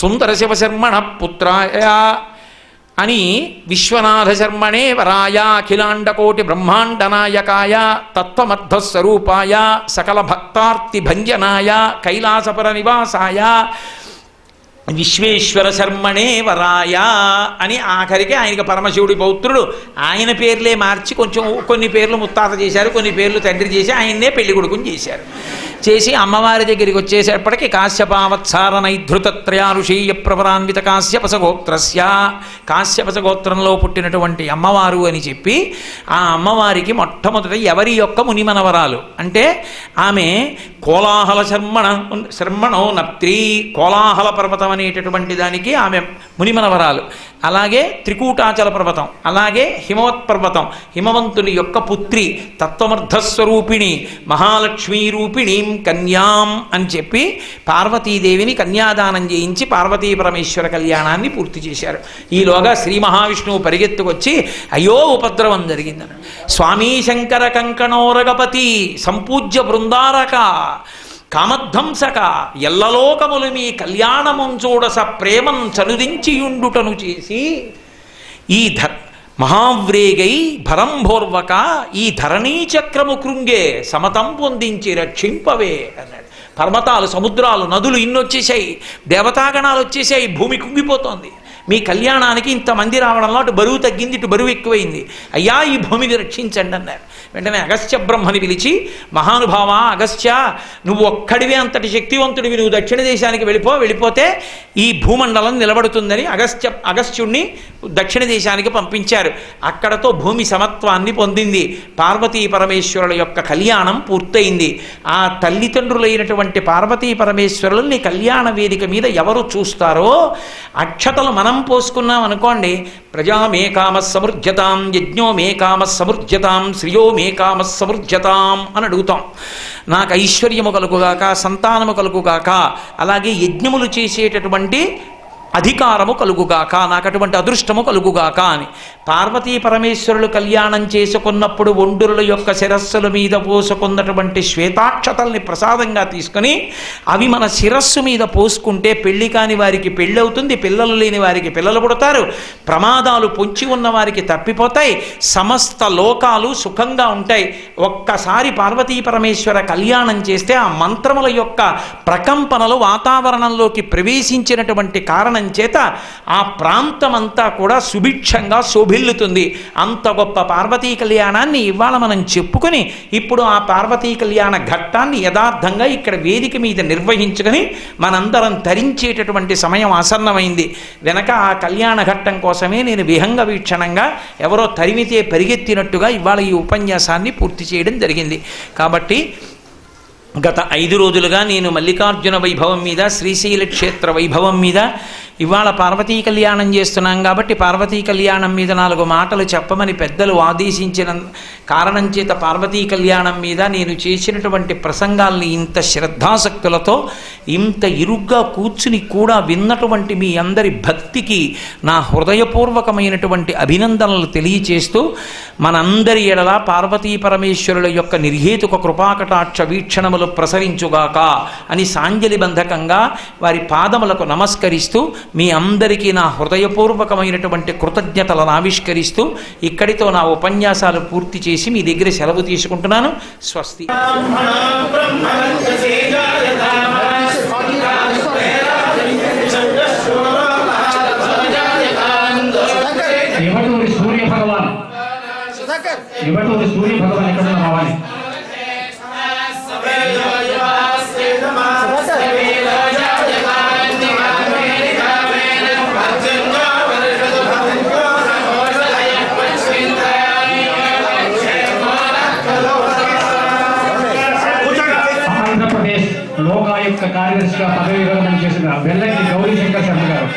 సుందర శివశర్మణ పుత్రాయ అని విశ్వనాథ శర్మణే వరాయ అఖిలాండకోటి బ్రహ్మాండ నాయకాయ తత్వమర్థస్వరూపాయ సకల భక్తార్తి భంజనాయ కైలాసపర నివాసాయ విశ్వేశ్వర శర్మణే వరాయ అని ఆఖరికి ఆయనకి పరమశివుడి పౌత్రుడు. ఆయన పేర్లే మార్చి కొంచెం కొన్ని పేర్లు ముత్తాత చేశారు, కొన్ని పేర్లు తండ్రి చేసి ఆయన్నే పెళ్లి కొడుకుని చేశారు. చేసి అమ్మవారి దగ్గరికి వచ్చేసేపటికి కాశ్యపావత్సార నైధృతత్రయారుషీయ ప్రవరాన్విత కాశ్యపసగోత్రస్య కాశ్యపసగోత్రంలో పుట్టినటువంటి అమ్మవారు అని చెప్పి ఆ అమ్మవారికి మొట్టమొదట ఎవరి యొక్క మునిమనవరాలు అంటే ఆమె కోలాహల శర్మణో నప్త్రి, కోలాహల పర్వతం అనేటటువంటి దానికి ఆమె మునిమనవరాలు. అలాగే త్రికూటాచల పర్వతం, అలాగే హిమవత్ పర్వతం, హిమవంతుని యొక్క పుత్రి, తత్వమర్థస్వరూపిణి, మహాలక్ష్మీ రూపిణీం కన్యాం అని చెప్పి పార్వతీదేవిని కన్యాదానం చేయించి పార్వతీ పరమేశ్వర కళ్యాణాన్ని పూర్తి చేశారు. ఈలోగా శ్రీ మహావిష్ణువు పరిగెత్తుకొచ్చి అయ్యో ఉపద్రవం జరిగిందన్నాడు. స్వామీ శంకర కంకణోరగపతి సంపూజ్య బృందారక కామధ్వంసక ఎల్లలోకములు మీ కళ్యాణముంచూడస ప్రేమం చనుదించియుండుటను చేసి ఈ మహావ్రేగై భరంభోర్వక ఈ ధరణీచక్రము కృంగే సమతం పొందించి రక్షింపవే అన్నాడు. పర్వతాలు, సముద్రాలు, నదులు ఇన్నొచ్చేసాయి, దేవతాగణాలు వచ్చేసాయి, భూమి కుంగిపోతోంది. మీ కళ్యాణానికి ఇంతమంది రావడంలో అటు బరువు తగ్గింది, ఇటు బరువు ఎక్కువైంది. అయ్యా ఈ భూమిని రక్షించండి అన్నారు. వెంటనే అగస్త్య బ్రహ్మని పిలిచి, మహానుభావ అగస్త్య, నువ్వు ఒక్కడివే అంతటి శక్తివంతుడివి, నువ్వు దక్షిణ దేశానికి వెళ్ళిపోతే ఈ భూమండలం నిలబడుతుందని అగస్త్యుణ్ణి దక్షిణ దేశానికి పంపించారు. అక్కడతో భూమి సమత్వాన్ని పొందింది. పార్వతీ పరమేశ్వరుల యొక్క కళ్యాణం పూర్తయింది. ఆ తల్లిదండ్రులైనటువంటి పార్వతీ పరమేశ్వరుల్ని కళ్యాణ వేదిక మీద ఎవరు చూస్తారో అక్షతలు మనం పోసుకున్నాం అనుకోండి, ప్రజా మే కామ సమృజ్యతాం, యజ్ఞో మే కామ సమృజ్యతాం, శ్రియో మే కామ సమృజ్యతాం అని అడుగుతాం. నాకు ఐశ్వర్యము కలుగుగాక, సంతానము కలుగుగాక, అలాగే యజ్ఞములు చేసేటటువంటి అధికారము కలుగుగాక, నాకు అటువంటి అదృష్టము కలుగుగాక అని. పార్వతీ పరమేశ్వరులు కళ్యాణం చేసుకున్నప్పుడు ఒండురుల యొక్క శిరస్సుల మీద పోసుకున్నటువంటి శ్వేతాక్షతల్ని ప్రసాదంగా తీసుకుని అవి మన శిరస్సు మీద పోసుకుంటే పెళ్లి కాని వారికి పెళ్ళి అవుతుంది, పిల్లలు లేని వారికి పిల్లలు పుడతారు, ప్రమాదాలు పొంచి ఉన్న వారికి తప్పిపోతాయి, సమస్త లోకాలు సుఖంగా ఉంటాయి. ఒక్కసారి పార్వతీ పరమేశ్వర కళ్యాణం చేస్తే ఆ మంత్రముల యొక్క ప్రకంపనలు వాతావరణంలోకి ప్రవేశించినటువంటి కారణం చేత ఆ ప్రాంతమంతా కూడా సుభిక్షంగా శోభిల్లుతుంది. అంత గొప్ప పార్వతీ కళ్యాణాన్ని ఇవాళ మనం చెప్పుకొని ఇప్పుడు ఆ పార్వతీ కళ్యాణ ఘట్టాన్ని యథార్థంగా ఇక్కడ వేదిక మీద నిర్వహించుకొని మనందరం తరించేటటువంటి సమయం ఆసన్నమైంది. వెనక ఆ కళ్యాణ ఘట్టం కోసమే నేను విహంగ వీక్షణంగా ఎవరో తరిమితే పరిగెత్తినట్టుగా ఇవాళ ఈ ఉపన్యాసాన్ని పూర్తి చేయడం జరిగింది. కాబట్టి గత 5 రోజులుగా నేను మల్లికార్జున వైభవం మీద, శ్రీశైల క్షేత్ర వైభవం మీద, ఇవాళ పార్వతీ కళ్యాణం చేస్తున్నాం కాబట్టి పార్వతీ కళ్యాణం మీద 4 మాటలు చెప్పమని పెద్దలు ఆదేశించిన కారణం చేత పార్వతీ కళ్యాణం మీద నేను చేసినటువంటి ప్రసంగాల్ని ఇంత శ్రద్ధాసక్తులతో ఇంత ఇరుగ్గా కూర్చుని కూడా విన్నటువంటి మీ అందరి భక్తికి నా హృదయపూర్వకమైనటువంటి అభినందనలు తెలియచేస్తూ మనందరి ఎడల పార్వతీ పరమేశ్వరుల యొక్క నిర్హేతుక కృపాకటాక్ష వీక్షణములు ప్రసరించుగాక అని సాంజలి బంధకంగా వారి పాదములకు నమస్కరిస్తూ మీ అందరికీ నా హృదయపూర్వకమైనటువంటి కృతజ్ఞతలను ఆవిష్కరిస్తూ ఇక్కడితో నా ఉపన్యాసాలు పూర్తి చేసి మీ దగ్గర సెలవు తీసుకుంటున్నాను. స్వస్తి. సూర్య భగవాన్ ఎక్కడ రావాలి? ఆంధ్రప్రదేశ్ లోకాయుక్త కార్యదర్శిగా పదవి విరమణ చేసిన వెల్లంకి గౌరీ శంకర్ శర్మ గారు.